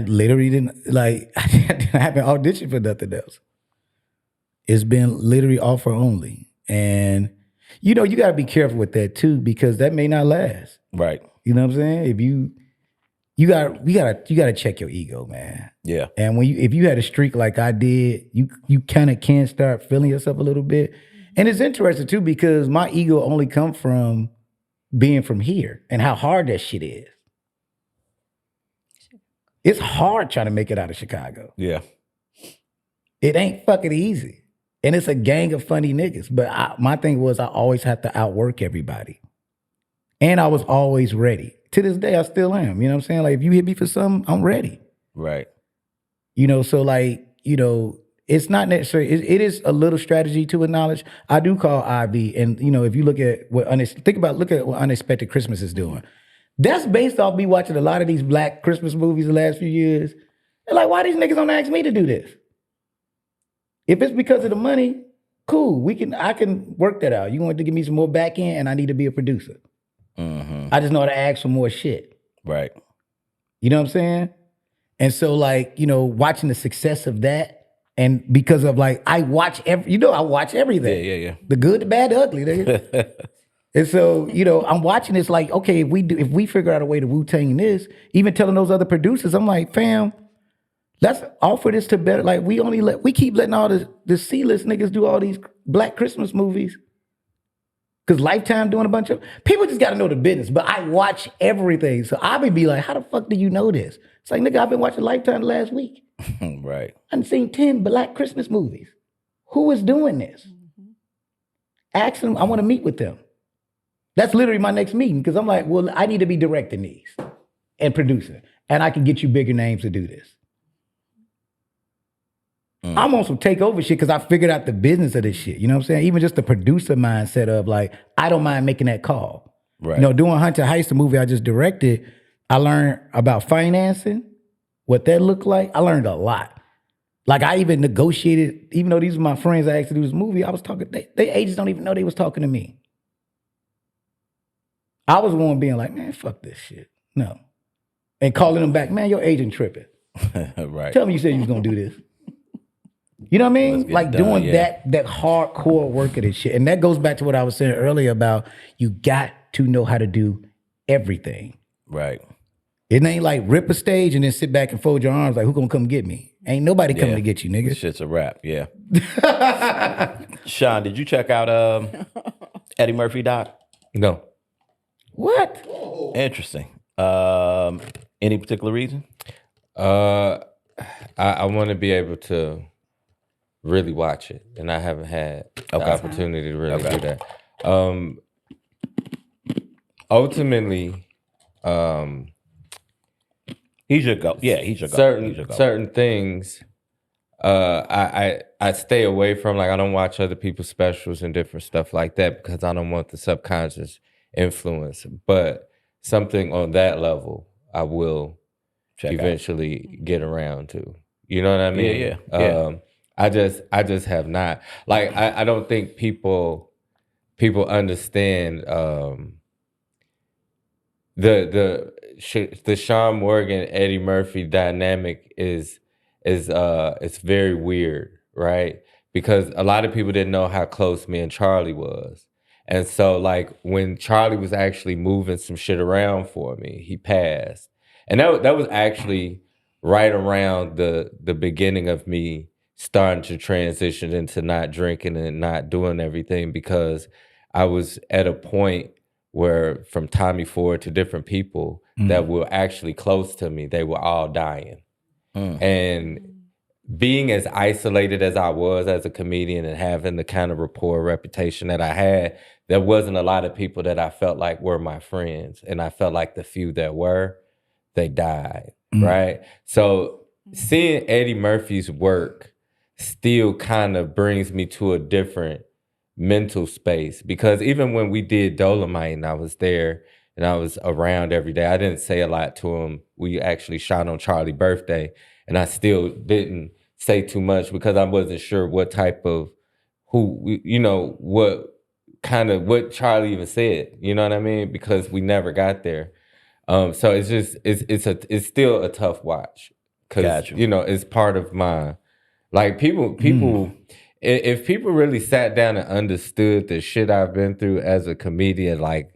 literally didn't I haven't auditioned for nothing else. It's been literally Offer Only. And you gotta be careful with that too, because that may not last. Right. You know what I'm saying? If you you gotta check your ego, man. Yeah. And if you had a streak like I did, you kind of can start feeling yourself a little bit. And it's interesting too because my ego only come from being from here and how hard that shit is. It's hard trying to make it out of Chicago. Yeah. It ain't fucking easy. And it's a gang of funny niggas. But my thing was I always have to outwork everybody. And I was always ready. To this day, I still am. You know what I'm saying? Like, if you hit me for something, I'm ready. Right. You know, so like, you know, it's not necessarily, it is a little strategy to acknowledge. I do call Ivy, and you know, if you look at look at what Unexpected Christmas is doing. That's based off me watching a lot of these Black Christmas movies the last few years. And like, why these niggas don't ask me to do this? If it's because of the money, cool. I can work that out. You want to give me some more back end, and I need to be a producer. Mm-hmm. I just know how to ask for more shit. Right. You know what I'm saying? And so, like, you know, watching the success of that, and because of like, I watch everything. Yeah. The good, the bad, the ugly. Nigga. And so, you know, I'm watching this like, okay, if we figure out a way to Wu-Tang this, even telling those other producers, I'm like, fam, let's offer this to better. Like, we keep letting all the C-list niggas do all these Black Christmas movies. Because Lifetime doing a bunch of, people just got to know the business. But I watch everything. So I would be like, how the fuck do you know this? It's like, nigga, I've been watching Lifetime the last week. Right. I've seen 10 Black Christmas movies. Who is doing this? Ask them, I want to meet with them. That's literally my next meeting. Because I'm like, well, I need to be directing these and producing. And I can get you bigger names to do this. I'm on some takeover shit because I figured out the business of this shit. You know what I'm saying? Even just the producer mindset of like, I don't mind making that call. Right. You know, doing Hunter Heist, the movie I just directed, I learned about financing, what that looked like. I learned a lot. Like I even negotiated, even though these were my friends I asked to do this movie, I was talking, they agents don't even know they was talking to me. I was one being like, man, fuck this shit. No. And calling them back, man, your agent tripping. Right. Tell me you said you was gonna do this. You know what I mean? Like doing that hardcore work of this shit. And that goes back to what I was saying earlier about you got to know how to do everything. Right. It ain't like rip a stage and then sit back and fold your arms like, who gonna come get me? Ain't nobody coming to get you, nigga. This shit's a wrap, yeah. Sean, did you check out Eddie Murphy doc? No. What? Interesting. Any particular reason? I want to be able to really watch it, and I haven't had the opportunity to really do that. Ultimately, he should go. Yeah, he should go. Certain things, I stay away from. Like I don't watch other people's specials and different stuff like that because I don't want the subconscious influence. But something on that level, I will eventually get around to. You know what I mean? Yeah. I just have not. Like I don't think people understand the Sean Morgan Eddie Murphy dynamic is it's very weird, right? Because a lot of people didn't know how close me and Charlie was. And so like when Charlie was actually moving some shit around for me, he passed. And that was actually right around the beginning of me starting to transition into not drinking and not doing everything because I was at a point where from Tommy Ford to different people that were actually close to me, they were all dying. And being as isolated as I was as a comedian and having the kind of rapport reputation that I had, there wasn't a lot of people that I felt like were my friends. And I felt like the few that were, they died, right? So seeing Eddie Murphy's work still kind of brings me to a different mental space because even when we did Dolomite and I was there and I was around every day, I didn't say a lot to him. We actually shot on Charlie's birthday and I still didn't say too much because I wasn't sure what type of what Charlie even said, you know what I mean? Because we never got there. So it's just, it's still a tough watch because, it's part of my, like people, if people really sat down and understood the shit I've been through as a comedian, like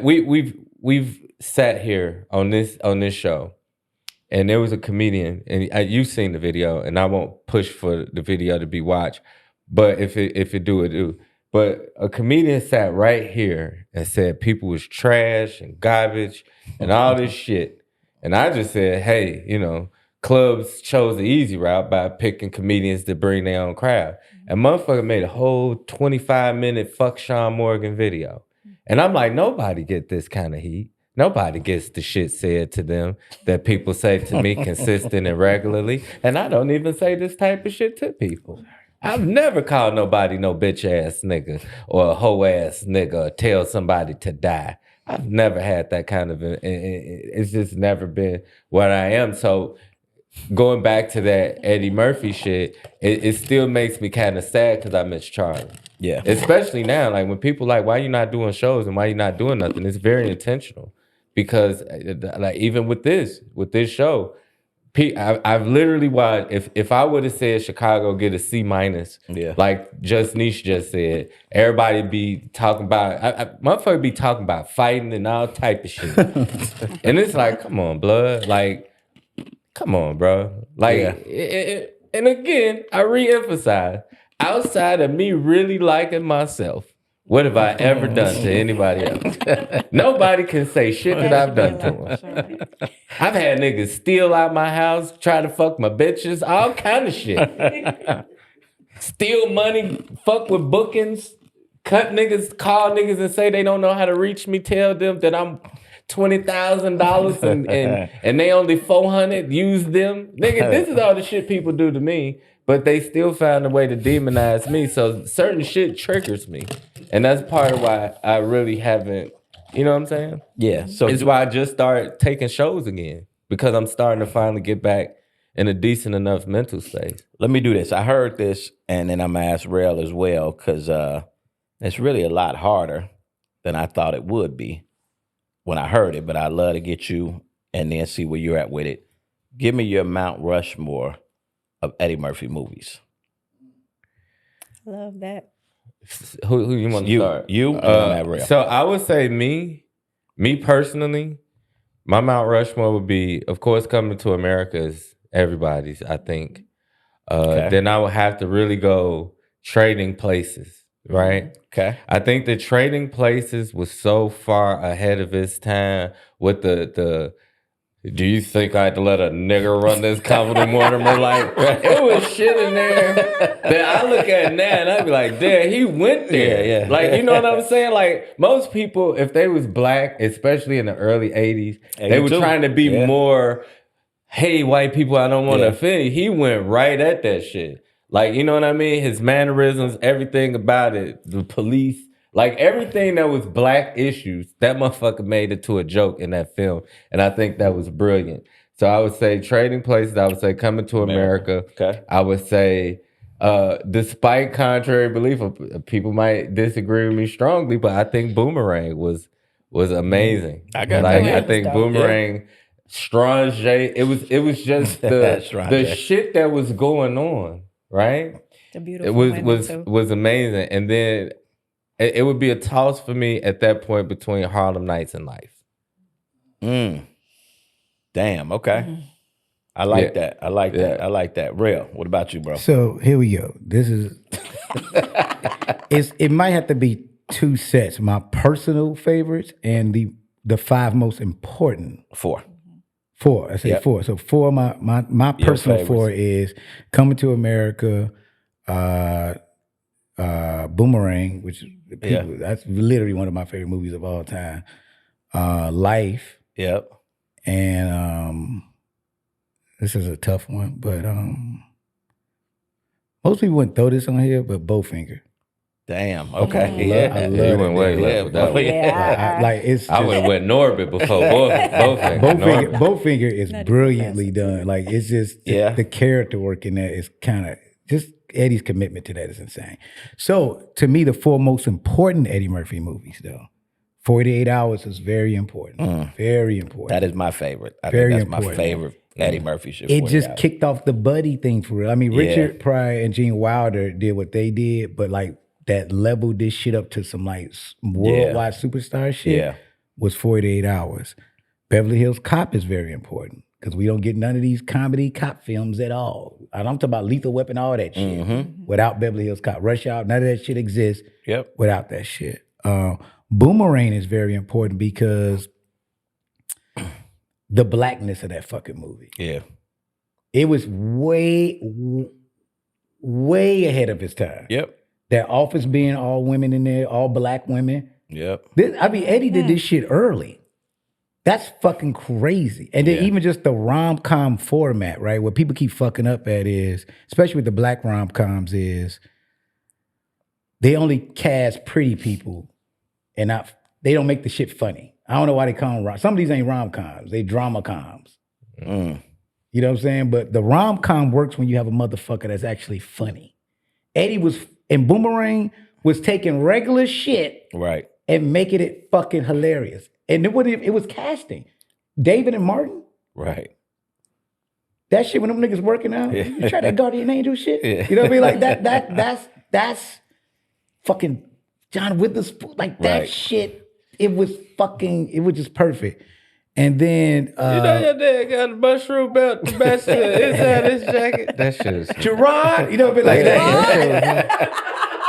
we've sat here on this show, and there was a comedian, and you've seen the video, and I won't push for the video to be watched, but if it do, it do. But a comedian sat right here and said people was trash and garbage and all this shit. And I just said, hey, clubs chose the easy route by picking comedians to bring their own crowd. And motherfucker made a whole 25-minute fuck Sean Morgan video. And I'm like, nobody get this kind of heat. Nobody gets the shit said to them that people say to me consistent and regularly. And I don't even say this type of shit to people. I've never called nobody no bitch ass nigga or a hoe ass nigga or tell somebody to die. I've never had that kind of, it's just never been what I am. So going back to that Eddie Murphy shit, it still makes me kind of sad because I miss Charlie. Yeah. Especially now, like when people like, why you not doing shows and why you not doing nothing? It's very intentional because like even with this show, I've literally watched, if I would have said Chicago get a C-, like Just Niche just said, everybody be talking about, motherfucker be talking about fighting and all type of shit. And it's like, come on, blood. Like, come on, bro. Like, and again, I reemphasize, outside of me really liking myself, what have I ever done to anybody else? Nobody can say shit that I've done to them. I've had niggas steal out my house, try to fuck my bitches, all kind of shit. Steal money, fuck with bookings, cut niggas, call niggas and say they don't know how to reach me, tell them that I'm $20,000 and they only $400, use them. Nigga, this is all the shit people do to me, but they still found a way to demonize me. So certain shit triggers me. And that's part of why I really haven't, you know what I'm saying? Yeah. So it's why I just started taking shows again, because I'm starting to finally get back in a decent enough mental space. let me do this. I heard this, and then I'm going to ask Rel as well, because it's really a lot harder than I thought it would be when I heard it, but I'd love to get you and then see where you're at with it. Give me your Mount Rushmore of Eddie Murphy movies. Love that. Who you want to start? You and then Rel. So I would say me personally, my Mount Rushmore would be, of course, Coming to America is everybody's, I think. Okay. Then I would have to really go Trading Places, right? Okay. I think the Trading Places was so far ahead of its time with the do you think I had to let a nigga run this Commodore Mortimer? Like, it was shit in there that I look at now and I be like, damn, he went there. Yeah. Like, you know what I'm saying? Like, most people, if they was black, especially in the early 80s, they were trying to be more, hey, white people, I don't want to offend you. He went right at that shit. Like, you know what I mean? His mannerisms, everything about it, the police, like everything that was black issues, that motherfucker made it to a joke in that film. And I think that was brilliant. So I would say Trading Places, I would say Coming to America. Okay. I would say, despite contrary belief, people might disagree with me strongly, but I think Boomerang was amazing. I got like, that. I think Boomerang, Strange, it was just the shit that was going on, right? The beautiful was amazing. And then it would be a toss for me at that point between Harlem Nights and Life. Damn, okay. I like that. I like that. I like that. Rel, what about you, bro? So here we go. This is it might have to be two sets. My personal favorites and the five most important. Four. I say four. So four, my personal four is Coming to America, Boomerang, which people, that's literally one of my favorite movies of all time. Life. Yep. And this is a tough one, but most people wouldn't throw this on here, but Bowfinger. Damn. Okay. I love You went way left with that one. I would have went Norbit before Bowfinger. Bowfinger is brilliantly done. Like, it's just the character work in that is kind of just Eddie's commitment to that is insane. So to me, the four most important Eddie Murphy movies, though, 48 Hours is very important. Very important. That is my favorite. I Very think that's important. my favorite Eddie Murphy shit. It just kicked off the buddy thing for real. I mean, Richard Pryor and Gene Wilder did what they did, but like that leveled this shit up to some like worldwide superstar shit was 48 Hours. Beverly Hills Cop is very important because we don't get none of these comedy cop films at all. I'm talking about Lethal Weapon, all that shit. Without Beverly Hills Cop, Rush Hour, none of that shit exists. Yep. Without that shit. Boomerang is very important because the blackness of that fucking movie. Yeah. It was way ahead of its time. Yep. That office being all women in there, all black women. Yep. Eddie did this shit early. That's fucking crazy. And then even just the rom-com format, right? What people keep fucking up at is, especially with the black rom-coms, is they only cast pretty people and they don't make the shit funny. I don't know why they call them some of these ain't rom-coms, they drama-coms. You know what I'm saying? But the rom-com works when you have a motherfucker that's actually funny. Eddie was, in Boomerang, was taking regular shit Right. and making it fucking hilarious. And it was casting. David and Martin. Right. That shit when them niggas working out. You try that Guardian Angel shit. Yeah. You know what I mean? Like that's fucking John Witherspoon. Like that Right. shit. It was just perfect. And then You know your dad got a mushroom belt to match inside his jacket. That shit is Gerard, you know what I mean? Like that.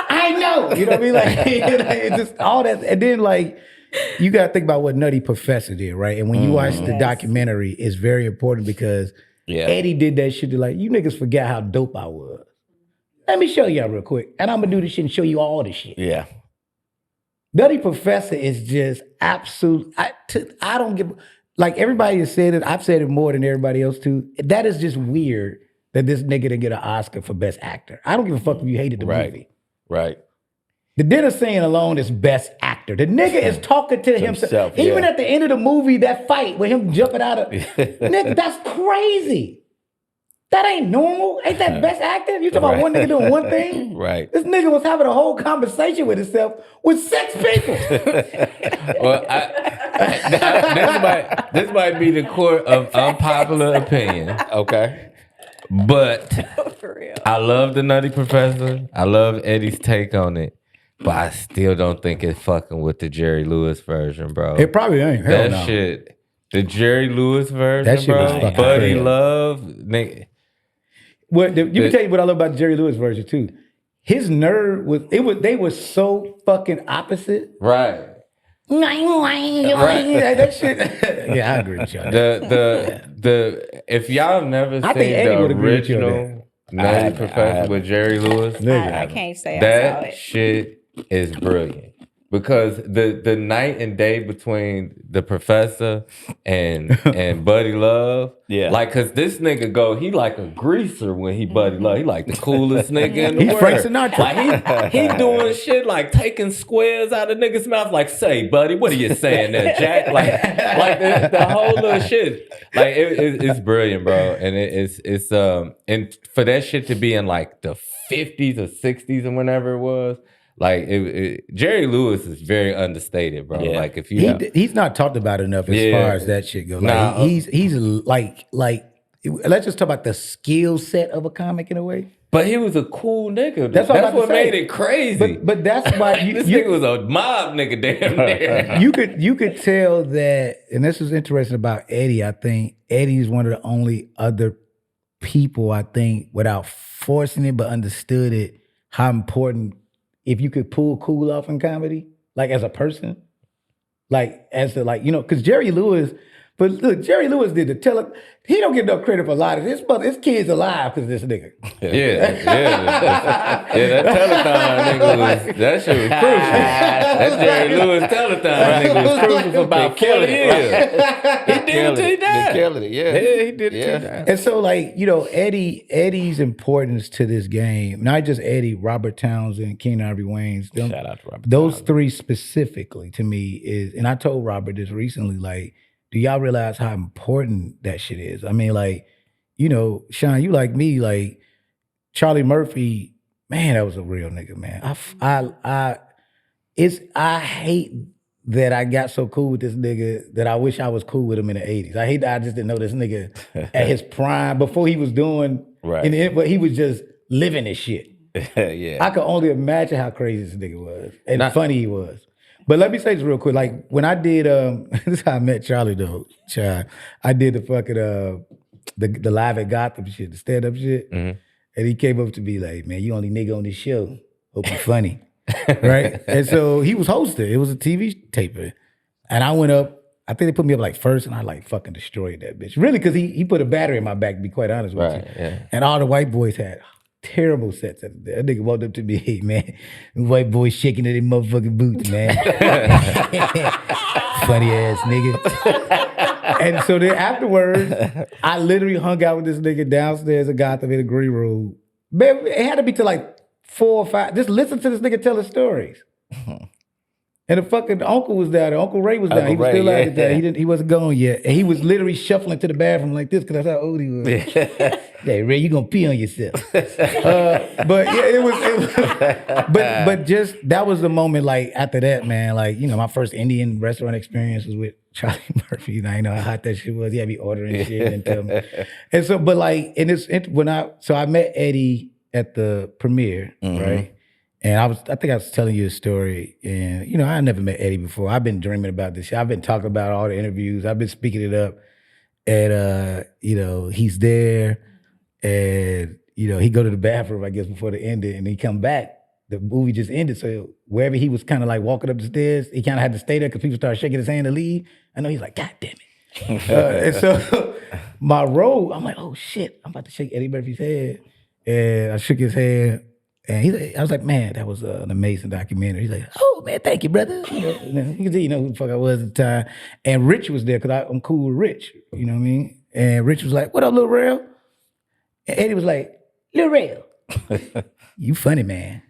I know. You know what I mean? Like it's just all that. And then like you gotta think about what Nutty Professor did, right? And when you watch the documentary, it's very important because Eddie did that shit to like, you niggas forget how dope I was. Let me show y'all real quick. And I'm gonna do this shit and show you all this shit. Yeah. Nutty Professor is just absolute. I don't give, like everybody has said it, I've said it more than everybody else too. That is just weird that this nigga didn't get an Oscar for Best Actor. I don't give a fuck if you hated the movie. Right. The dinner scene alone is Best Actor. The nigga is talking to himself. Even at the end of the movie, that fight with him jumping out of, nigga, that's crazy. That ain't normal. Ain't that Best Actor? You talking about one nigga doing one thing? Right. This nigga was having a whole conversation with himself with 6 people. Well, this might be the court of unpopular opinion. Okay. But For real. I love the Nutty Professor. I love Eddie's take on it. But I still don't think it's fucking with the Jerry Lewis version, bro. It probably ain't. Hell That no. shit, the Jerry Lewis version, That shit bro. was fucking Buddy crazy. Love, nigga. Let me tell you what I love about the Jerry Lewis version too. His nerve was they were so fucking opposite. Right. That shit. Yeah, I agree with y'all. The if y'all have never I think seen Eddie the would agree with you on original Nutty Professor with Jerry Lewis, I can't say I saw that it. shit is brilliant. Because the night and day between the professor and Buddy Love, like, cause this nigga he like a greaser when he Buddy Love. He like the coolest nigga in the He's world. Frank Sinatra. Like he doing shit like taking squares out of niggas' mouth. Like, say, buddy, what are you saying there, Jack? Like the whole little shit. Like it's brilliant, bro. And it's and for that shit to be in like the 50s or 60s and whenever it was. Like Jerry Lewis is very understated, bro. Yeah. Like if you He's not talked about enough as far as that shit goes. Like Nah. he's like let's just talk about the skill set of a comic in a way. but he was a cool nigga. That's what I'm about to made say. it crazy. But that's why this nigga was a mob nigga damn near. you could tell that, and this is interesting about Eddie. I think Eddie's one of the only other people I think without forcing it but understood it how important if you could pull cool off in comedy, like as a person, like as the because Jerry Lewis. But look, Jerry Lewis did the he don't get no credit for a lot of this, but his kid's alive because of this nigga. Yeah, that telethon nigga that shit was crucial. That Jerry Lewis telethon nigga was crucial for about 40 years. He did it till he died. They killed it, Yeah, he did it till he died. And so, like, Eddie's importance to this game, not just Eddie, Robert Townsend, Keenan Ivory Wayans. Shout out to Robert Those Townsend. three specifically to me is, and I told Robert this recently, like, do y'all realize how important that shit is? I mean, like, Sean, you like me, like, Charlie Murphy, man, that was a real nigga, man. I hate that I got so cool with this nigga that I wish I was cool with him in the 80s. I hate that I just didn't know this nigga at his prime before he was doing, but he was just living his shit. Yeah. I could only imagine how crazy this nigga was and funny he was. But let me say this real quick. Like when I did, this is how I met Charlie though. I did the fucking the live at Gotham shit, the stand up shit, and he came up to me like, "Man, you only nigga on this show. Hope you funny." Right? And so he was hosting. It was a TV taper. And I went up, I think they put me up like first, and I like fucking destroyed that bitch. Really, because he put a battery in my back, to be quite honest with you. Yeah. And all the white boys had terrible sets. That nigga walked up to me, "Hey man, white boys shaking in their motherfucking boots, man." Funny ass nigga. And so then afterwards, I literally hung out with this nigga downstairs at Gotham in the green room. Man, it had to be to like 4 or 5. Just listen to this nigga tell his stories. And the fucking uncle was there. The Uncle Ray was there. He was still out there. He wasn't gone yet. And he was literally shuffling to the bathroom like this because that's how old he was. Hey, Ray, you gonna pee on yourself. But yeah, it was but just that was the moment. Like after that, man. Like my first Indian restaurant experience was with Charlie Murphy. You know how hot that shit was. He had me ordering shit and tell me. And so, but like, I met Eddie at the premiere, right? And I think I was telling you a story, and I never met Eddie before. I've been dreaming about this shit. I've been talking about all the interviews. I've been speaking it up, and he's there, and he go to the bathroom, I guess, before the ended, and he come back. The movie just ended, so wherever he was kind of like walking up the stairs, he kind of had to stay there because people started shaking his hand to leave. I know he's like, "God damn it!" And so my role, I'm like, "Oh shit, I'm about to shake Eddie Murphy's head," and I shook his hand. And I was like, "Man, that was an amazing documentary." He's like, "Oh man, thank you, brother." You can see, who the fuck I was at the time. And Rich was there because I'm cool with Rich. You know what I mean? And Rich was like, "What up, Lil Rel?" And Eddie was like, "Lil Rel, you funny, man.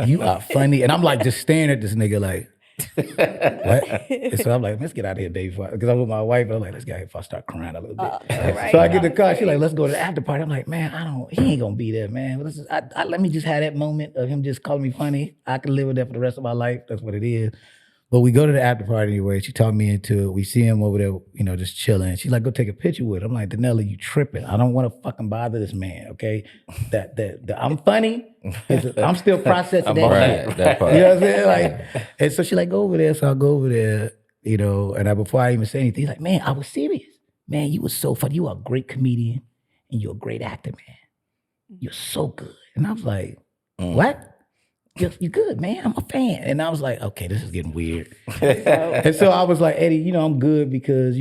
You are funny." And I'm like just staring at this nigga like, what? And so I'm like, "Let's get out of here, baby." Because I'm with my wife, and I'm like, "Let's get out of here before I start crying a little bit." Right. So I get in the car. She's like, "Let's go to the after party." I'm like, "Man, he ain't gonna be there, man. Let me just have that moment of him just calling me funny. I can live with that for the rest of my life. That's what it is." But we go to the after party anyway. She talked me into it. We see him over there, just chilling. She's like, "Go take a picture with him." I'm like, "Danella, you tripping. I don't want to fucking bother this man, okay? That I'm funny. I'm still processing that shit." That part. You know what I'm saying? Like, and so she like, "Go over there." So I go over there, and before I even say anything, he's like, "Man, I was serious. Man, you was so funny. You are a great comedian and you're a great actor, man. You're so good." And I was like, "What? You're good, man. I'm a fan." And I was like, "Okay, this is getting weird." And so I was like, "Eddie, I'm good because,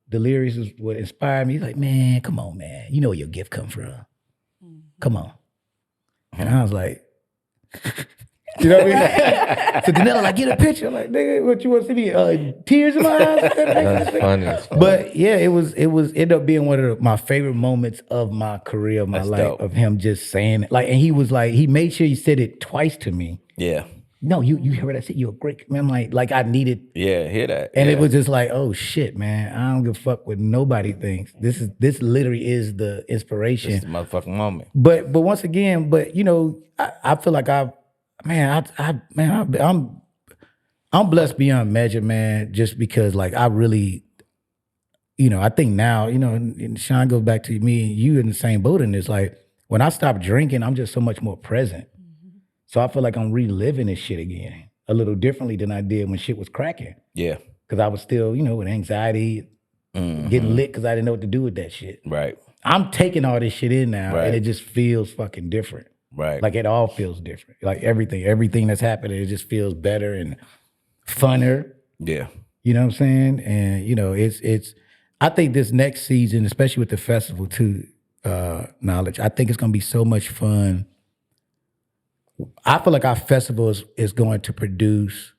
Delirious is what inspired me." He's like, "Man, come on, man. You know where your gift come from. Come on." And I was like, you know what I mean? So Danella like, "Get a picture." I'm like, "Nigga, what you want to see me? Tears in my eyes?" That's funny. But yeah, it ended up being one of my favorite moments of my career, of my life, dope. of him just saying it. Like, and he was like, he made sure he said it twice to me. Yeah. "No, you heard what I said. You're a great man." Like I needed. Yeah, hear that. And yeah. it was just like, oh shit, man, I don't give a fuck what nobody thinks. This literally is the inspiration. This is the motherfucking moment. But once again, I feel like I'm blessed beyond measure, man, just because like I really, I think now, and Sean goes back to me and you in the same boat in this. Like when I stopped drinking, I'm just so much more present. So I feel like I'm reliving this shit again a little differently than I did when shit was cracking. Yeah. Because I was still, with anxiety, getting lit because I didn't know what to do with that shit. Right. I'm taking all this shit in now, Right. and it just feels fucking different. Right. Like it all feels different. Like everything that's happening, it just feels better and funner. Yeah. You know what I'm saying? And it's. I think this next season, especially with the festival too, Knowledge, I think it's gonna be so much fun. I feel like our festival is going to produce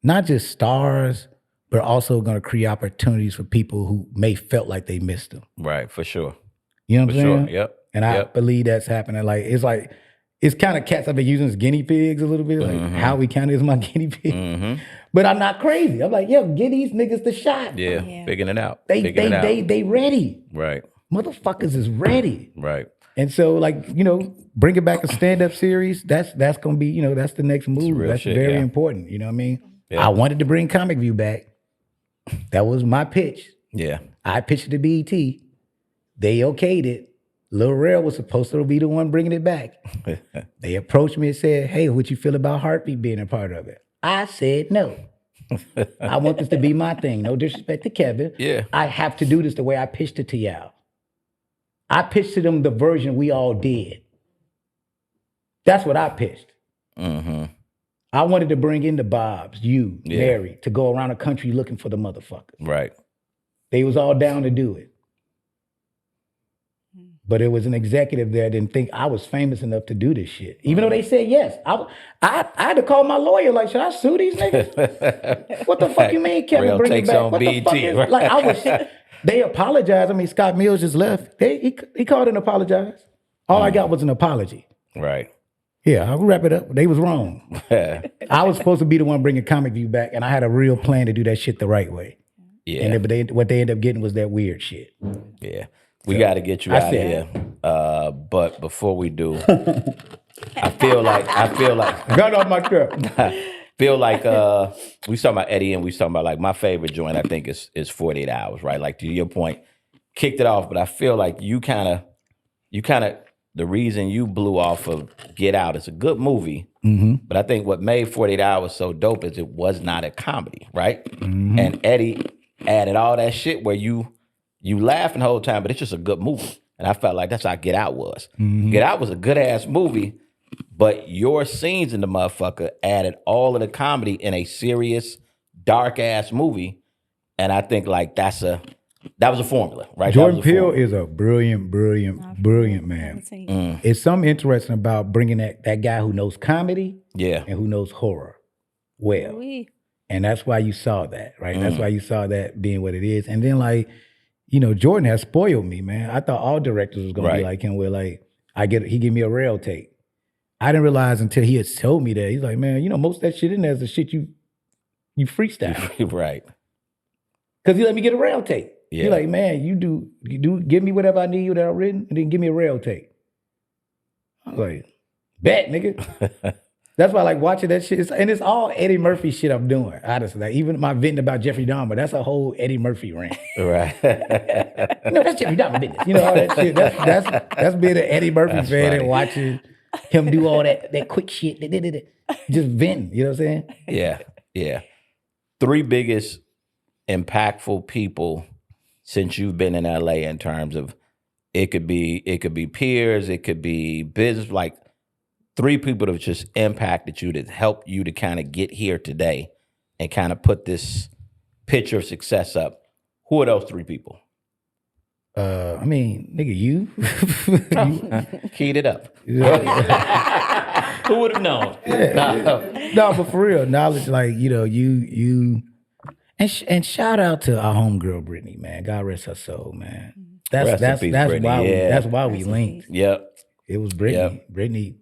not just stars, but also going to create opportunities for people who may felt like they missed them. Right. For sure. You know what For I'm saying? sure. Yep. And I believe that's happening. It's kind of cats I've been using as guinea pigs a little bit. Like Howie kind of is my guinea pig. But I'm not crazy. I'm like, yo, give these niggas the shot. Yeah. Figuring it out. They ready. Right. Motherfuckers is ready. Right. And so bringing back a stand-up series, that's gonna be, that's the next move. real That's shit, very yeah. important. You know what I mean? Yeah. I wanted to bring Comic View back. That was my pitch. Yeah. I pitched it to BET. They okayed it. Lil Rel was supposed to be the one bringing it back. They approached me and said, "Hey, what you feel about Heartbeat being a part of it?" I said no. I want this to be my thing. No disrespect to Kevin. Yeah. I have to do this the way I pitched it to y'all. I pitched to them the version we all did. That's what I pitched. Mm-hmm. I wanted to bring in the Bobs, you, Yeah. Mary, to go around the country looking for the motherfuckers. Right. They was all down to do it. But it was an executive there that didn't think I was famous enough to do this shit. Even though they said yes. I had to call my lawyer, like, should I sue these niggas? What the fuck you mean, Kevin, Real bring it takes back? on What the fuck BET, is, right? like, I was, they apologized. I mean, Scott Mills just left. He called and apologized. All I got was an apology. Right. Yeah, I'll wrap it up. They was wrong. I was supposed to be the one bringing Comic View back, and I had a real plan to do that shit the right way. Yeah. And what they ended up getting was that weird shit. Yeah. We got to get you I out of said- here. But before we do, I feel like Got off my truck. we was talking about Eddie and we was talking about like my favorite joint, I think is 48 Hours, right? Like to your point, kicked it off, but I feel like you kind of the reason you blew off of Get Out, it's a good movie, but I think what made 48 Hours so dope is it was not a comedy, right? And Eddie added all that shit where you laughing the whole time, but it's just a good movie. And I felt like that's how Get Out was. Get Out was a good ass movie, but your scenes in the motherfucker added all of the comedy in a serious, dark ass movie. And I think like that was a formula, right? Jordan That was a Peele formula. is a brilliant man. It's something interesting about bringing that guy who knows comedy Yeah. and who knows horror well. We And that's why you saw that, right? That's why you saw that being what it is. And then like, you know, Jordan has spoiled me, man. I thought all directors was gonna be Right. like him, where like he give me a rail tape. I didn't realize until he had told me that. He's like, man, you know, most of that shit in there is the shit you freestyle. Right. Cause he let me get a rail tape. Yeah. He's like, man, you do give me whatever I need that I've written, and then give me a rail tape. I was like, bet, nigga. That's why I like watching that shit. And it's all Eddie Murphy shit I'm doing, honestly. Like even my venting about Jeffrey Dahmer, that's a whole Eddie Murphy rant. Right. No, that's Jeffrey Dahmer business. You know, all that shit. That's being an Eddie Murphy That's fan funny. and watching him do all that quick shit. Just venting, you know what I'm saying? Yeah. Yeah. 3 biggest impactful people since you've been in LA in terms of it could be peers, it could be business, like 3 people that have just impacted you, that helped you to kind of get here today and kind of put this picture of success up. Who are those 3 people? I mean, nigga, you. Keyed it up. Yeah. Who would have known? No, but for real, knowledge, like, you know, you and shout out to our homegirl Brittany, man. God rest her soul, man. Rest in peace, Brittany. That's why we linked. Yep. It was Brittany. Yep. Brittany.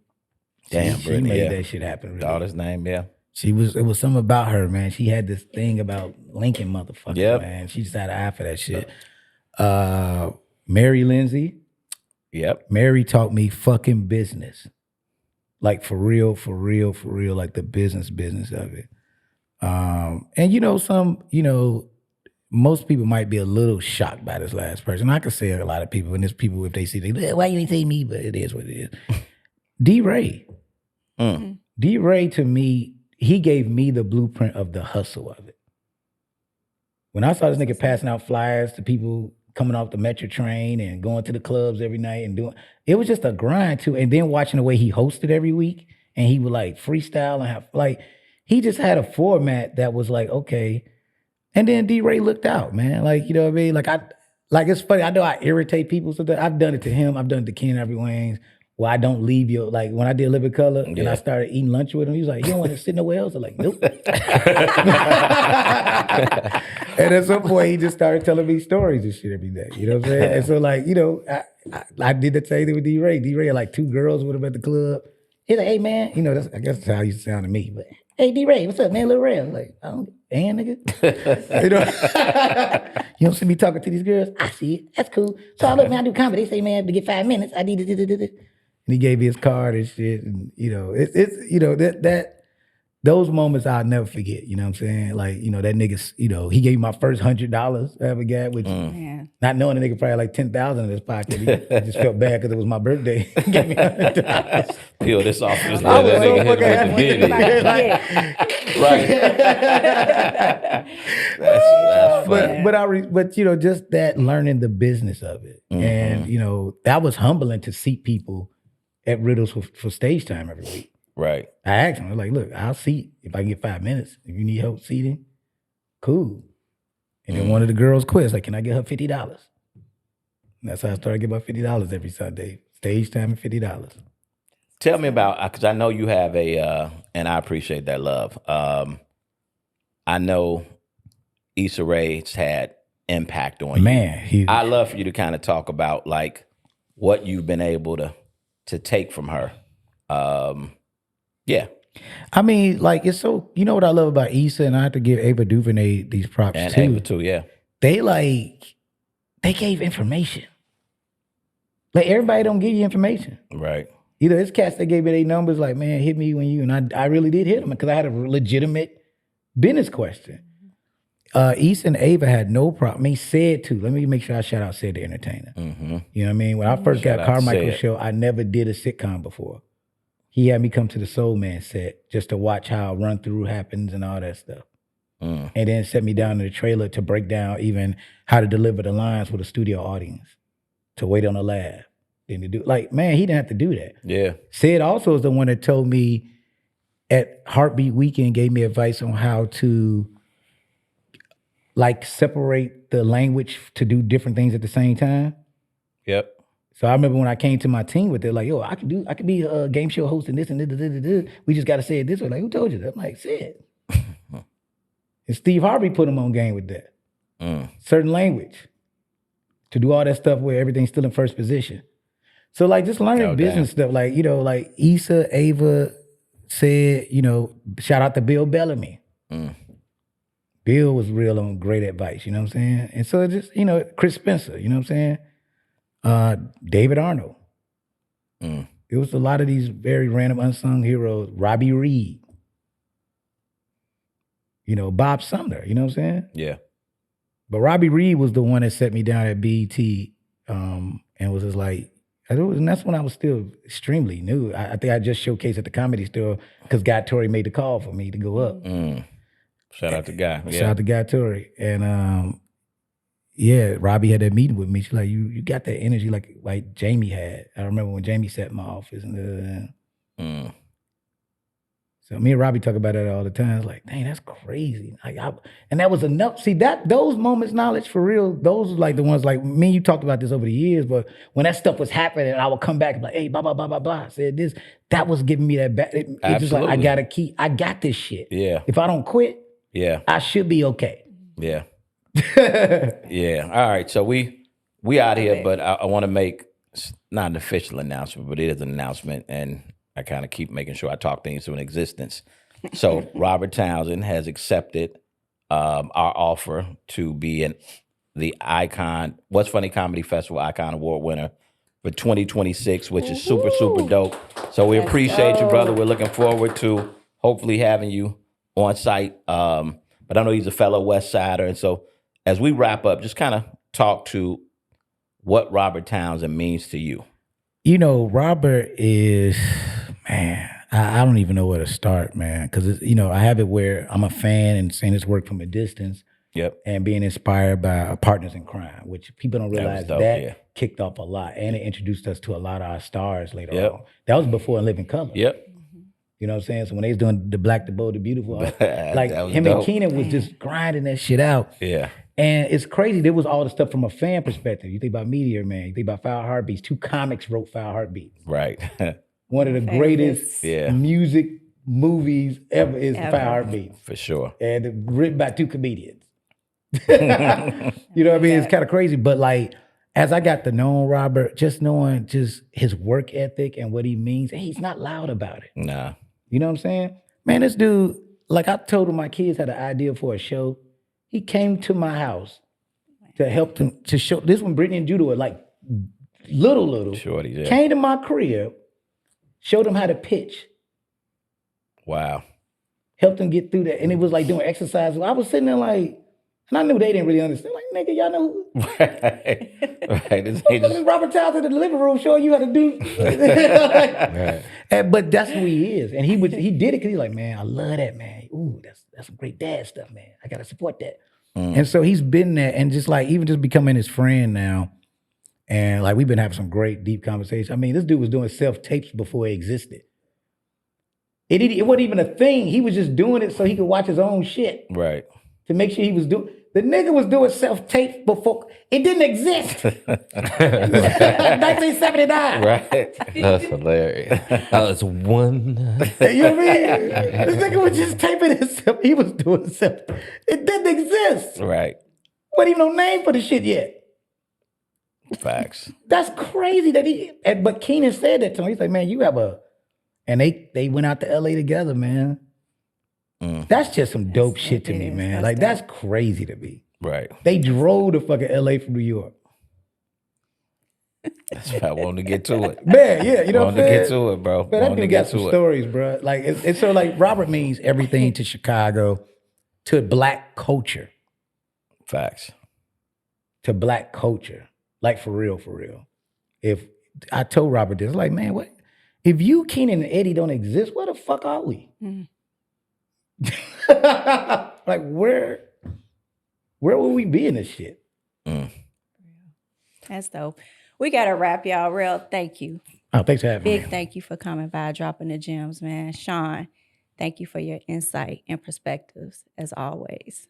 Damn, she Brittany, made yeah. that shit happen. Really. Daughter's name, yeah. It was something about her, man. She had this thing about linking motherfuckers, Yep. man. She just had an eye for that shit. Mary Lindsay. Yep. Mary taught me fucking business. Like for real, like the business of it. And most people might be a little shocked by this last person. I could say a lot of people, and there's people if they see, why you ain't say me? But it is what it is. D-Ray. D-Ray to me, he gave me the blueprint of the hustle of it. When I saw this nigga passing out flyers to people coming off the metro train and going to the clubs every night and doing, it was just a grind too. And then watching the way he hosted every week and he would like freestyle and have like, he just had a format that was like, okay. And then D-Ray looked out, man. Like, you know what I mean? Like it's funny. I know I irritate people. So I've done it to him. I've done it to Ken Every Wayne's. Well, I don't leave you. Like when I did Living Color and I started eating lunch with him, he was like, you don't want to sit nowhere else? I'm like, nope. And at some point, he just started telling me stories and shit every day. You know what I'm saying? And so like, you know, I did the same thing with D-Ray. D-Ray had like 2 girls with him at the club. He's like, hey man, you know, I guess that's how he used to sound to me. But hey D-Ray, what's up, man? Lil Rel. Like, and nigga. You know, you don't see me talking to these girls? I see it. That's cool. So I look, man, I do comedy. They say, man, to get 5 minutes, I need to. And he gave me his card and shit. And you know, it's you know, those moments I'll never forget. You know what I'm saying? Like, that nigga, he gave me my first $100 I ever got, which Man. not knowing the nigga probably like 10,000 in his pocket. I just felt bad because it was my birthday. He gave me $100. Peel this off. This Yeah, was that so nigga hit fucking him with the Everything ditty. about to get. Right. That's funny. But just that learning the business of it, and that was humbling to seat people at Riddles for stage time every week. Right. I asked him, I was like, look, I'll seat if I can get 5 minutes. If you need help seating, cool. And then one of the girls quit. Like, can I get her $50? And that's how I started getting about $50 every Sunday. Stage time and $50. Tell me about, because I know you have and I appreciate that love. I know Issa Rae's had impact on you. Man, huge. I love for you to kind of talk about like what you've been able to take from her. Yeah. I mean, like, it's so, what I love about Issa, and I have to give Ava DuVernay these props And too. Ava too, yeah. They gave information. Like, everybody don't give you information. Right. It's cats that gave me their numbers, like, man, hit me when you, and I really did hit them because I had a legitimate business question. Issa and Ava had no problem. I mean, Sid too. Let me make sure I shout out Sid the Entertainer. Mm-hmm. You know what I mean? When I first Shout got out Carmichael's Sid. show, I never did a sitcom before. He had me come to the Soul Man set just to watch how run through happens and all that stuff. And then set me down in the trailer to break down even how to deliver the lines with a studio audience, to wait on a laugh. Then to do, like, man, he didn't have to do that. Yeah. Sid also is the one that told me at Heartbeat Weekend, gave me advice on how to like separate the language to do different things at the same time. Yep. So I remember when I came to my team with it, like, yo, I could be a game show host and this and this. We just got to say it this way. Like, who told you that? I'm like, Sid. And Steve Harvey put him on game with that. Certain language to do all that stuff where everything's still in first position. So like just learning Oh, business stuff, like, like Issa, Ava said, shout out to Bill Bellamy. Bill was real on great advice, you know what I'm saying? And so just, Chris Spencer, you know what I'm saying? David Arnold. It was a lot of these very random unsung heroes. Robbie Reed. Bob Sumner, you know what I'm saying? Yeah. But Robbie Reed was the one that set me down at BET and was just like, and that's when I was still extremely new. I think I just showcased at the Comedy Store because Guy Torrey made the call for me to go up. Shout out to Guy. Yeah. Shout out to Guy Torrey. And Robbie had that meeting with me. She's like, you got that energy like Jamie had. I remember when Jamie sat in my office. So me and Robbie talk about that all the time. It's like, dang, that's crazy. And that was enough. See, those moments, knowledge for real, those are like the ones like me and you talked about this over the years, but when that stuff was happening, I would come back and be like, hey, blah, blah, blah, blah, blah. I said this. That was giving me that back. It's just like, I got this shit. Yeah. If I don't quit, I should be okay. Yeah. Yeah. All right. So we out here, but I want to make not an official announcement, but it is an announcement, and I kind of keep making sure I talk things into existence. So Robert Townsend has accepted our offer to be the Icon, What's Funny Comedy Festival Icon Award winner for 2026, which is super, super dope. So we appreciate you, brother. We're looking forward to hopefully having you on site. But I know he's a fellow West Sider. And so as we wrap up, just kind of talk to what Robert Townsend means to you. Robert is, man, I don't even know where to start, man. Because, I have it where I'm a fan and seeing his work from a distance. Yep. And being inspired by Partners in Crime, which people don't realize that kicked off a lot. And it introduced us to a lot of our stars later on. That was before In Living Color. Yep. You know what I'm saying? So when they was doing The Black, the Bold, the Beautiful, like him dope. and Keenan was just grinding that shit out. Yeah. And it's crazy. There was all the stuff from a fan perspective. You think about Meteor Man. You think about Foul Heartbeats. 2 comics wrote Foul Heartbeats. Right. One of the greatest music movies ever is Foul Heartbeats. For sure. And written by 2 comedians. You know what I mean? It's kind of crazy. But like, as I got to know Robert, just knowing just his work ethic and what he means, and he's not loud about it. Nah. You know what I'm saying? Man, this dude, like I told him my kids had an idea for a show. He came to my house to help them to show. This when Brittany and Judah were like little. Shorties, yeah. Came to my crib, showed them how to pitch. Wow. helped him get through that. And it was like doing exercises. I was sitting there like, and I knew they didn't really understand. Like, nigga, y'all know who? Right. This This is Robert Townsend in the living room showing you how to do. But that's who he is. And he did it because he's like, man, I love that, man. Ooh, that's some great dad stuff, man. I gotta support that. And so he's been there and just like even just becoming his friend now. And like we've been having some great deep conversations. I mean, this dude was doing self-tapes before it existed. It wasn't even a thing. He was just doing it so he could watch his own shit. Right. To make sure he was doing. The nigga was doing self-tape before it didn't exist. 1979. Right. That's hilarious. That was one. You know what I mean? This nigga was just taping himself. He was doing self. It didn't exist. Right. Wasn't even no name for the shit yet. Facts. That's crazy that but Keenan said that to him. He's like, man, you have a, and they went out to LA together, man. That's just some dope shit to me, man. Like, that's crazy to me. Right. They drove to fucking LA from New York. That's why I wanted to get to it. Man, yeah, you know what I'm saying? Wanted to get to it, bro. Man, that Wanted to dude get got some to it. stories, bro. Like, it's so like Robert means everything to Chicago, to black culture. Facts. To black culture. Like, for real, for real. If I told Robert this, like, man, what? If you, Keenan, and Eddie don't exist, where the fuck are we? Like, where will we be in this shit? That's dope. We got to wrap, y'all. Real, thank you. Oh, thanks for having me. Big thank you for coming by, dropping the gems, man. Sean, thank you for your insight and perspectives, as always.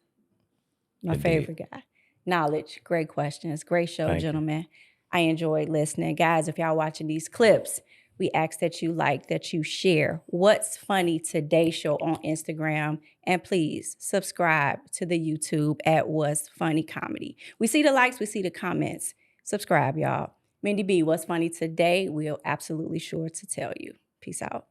My Indeed. favorite guy. Knowledge, great questions, great show, Thank you. gentlemen. I enjoyed listening. Guys, if y'all watching these clips, we ask that you like, that you share What's Funny Today show on Instagram. And please subscribe to the YouTube at What's Funny Comedy. We see the likes, we see the comments. Subscribe, y'all. Mindy B, What's Funny Today? We're absolutely sure to tell you. Peace out.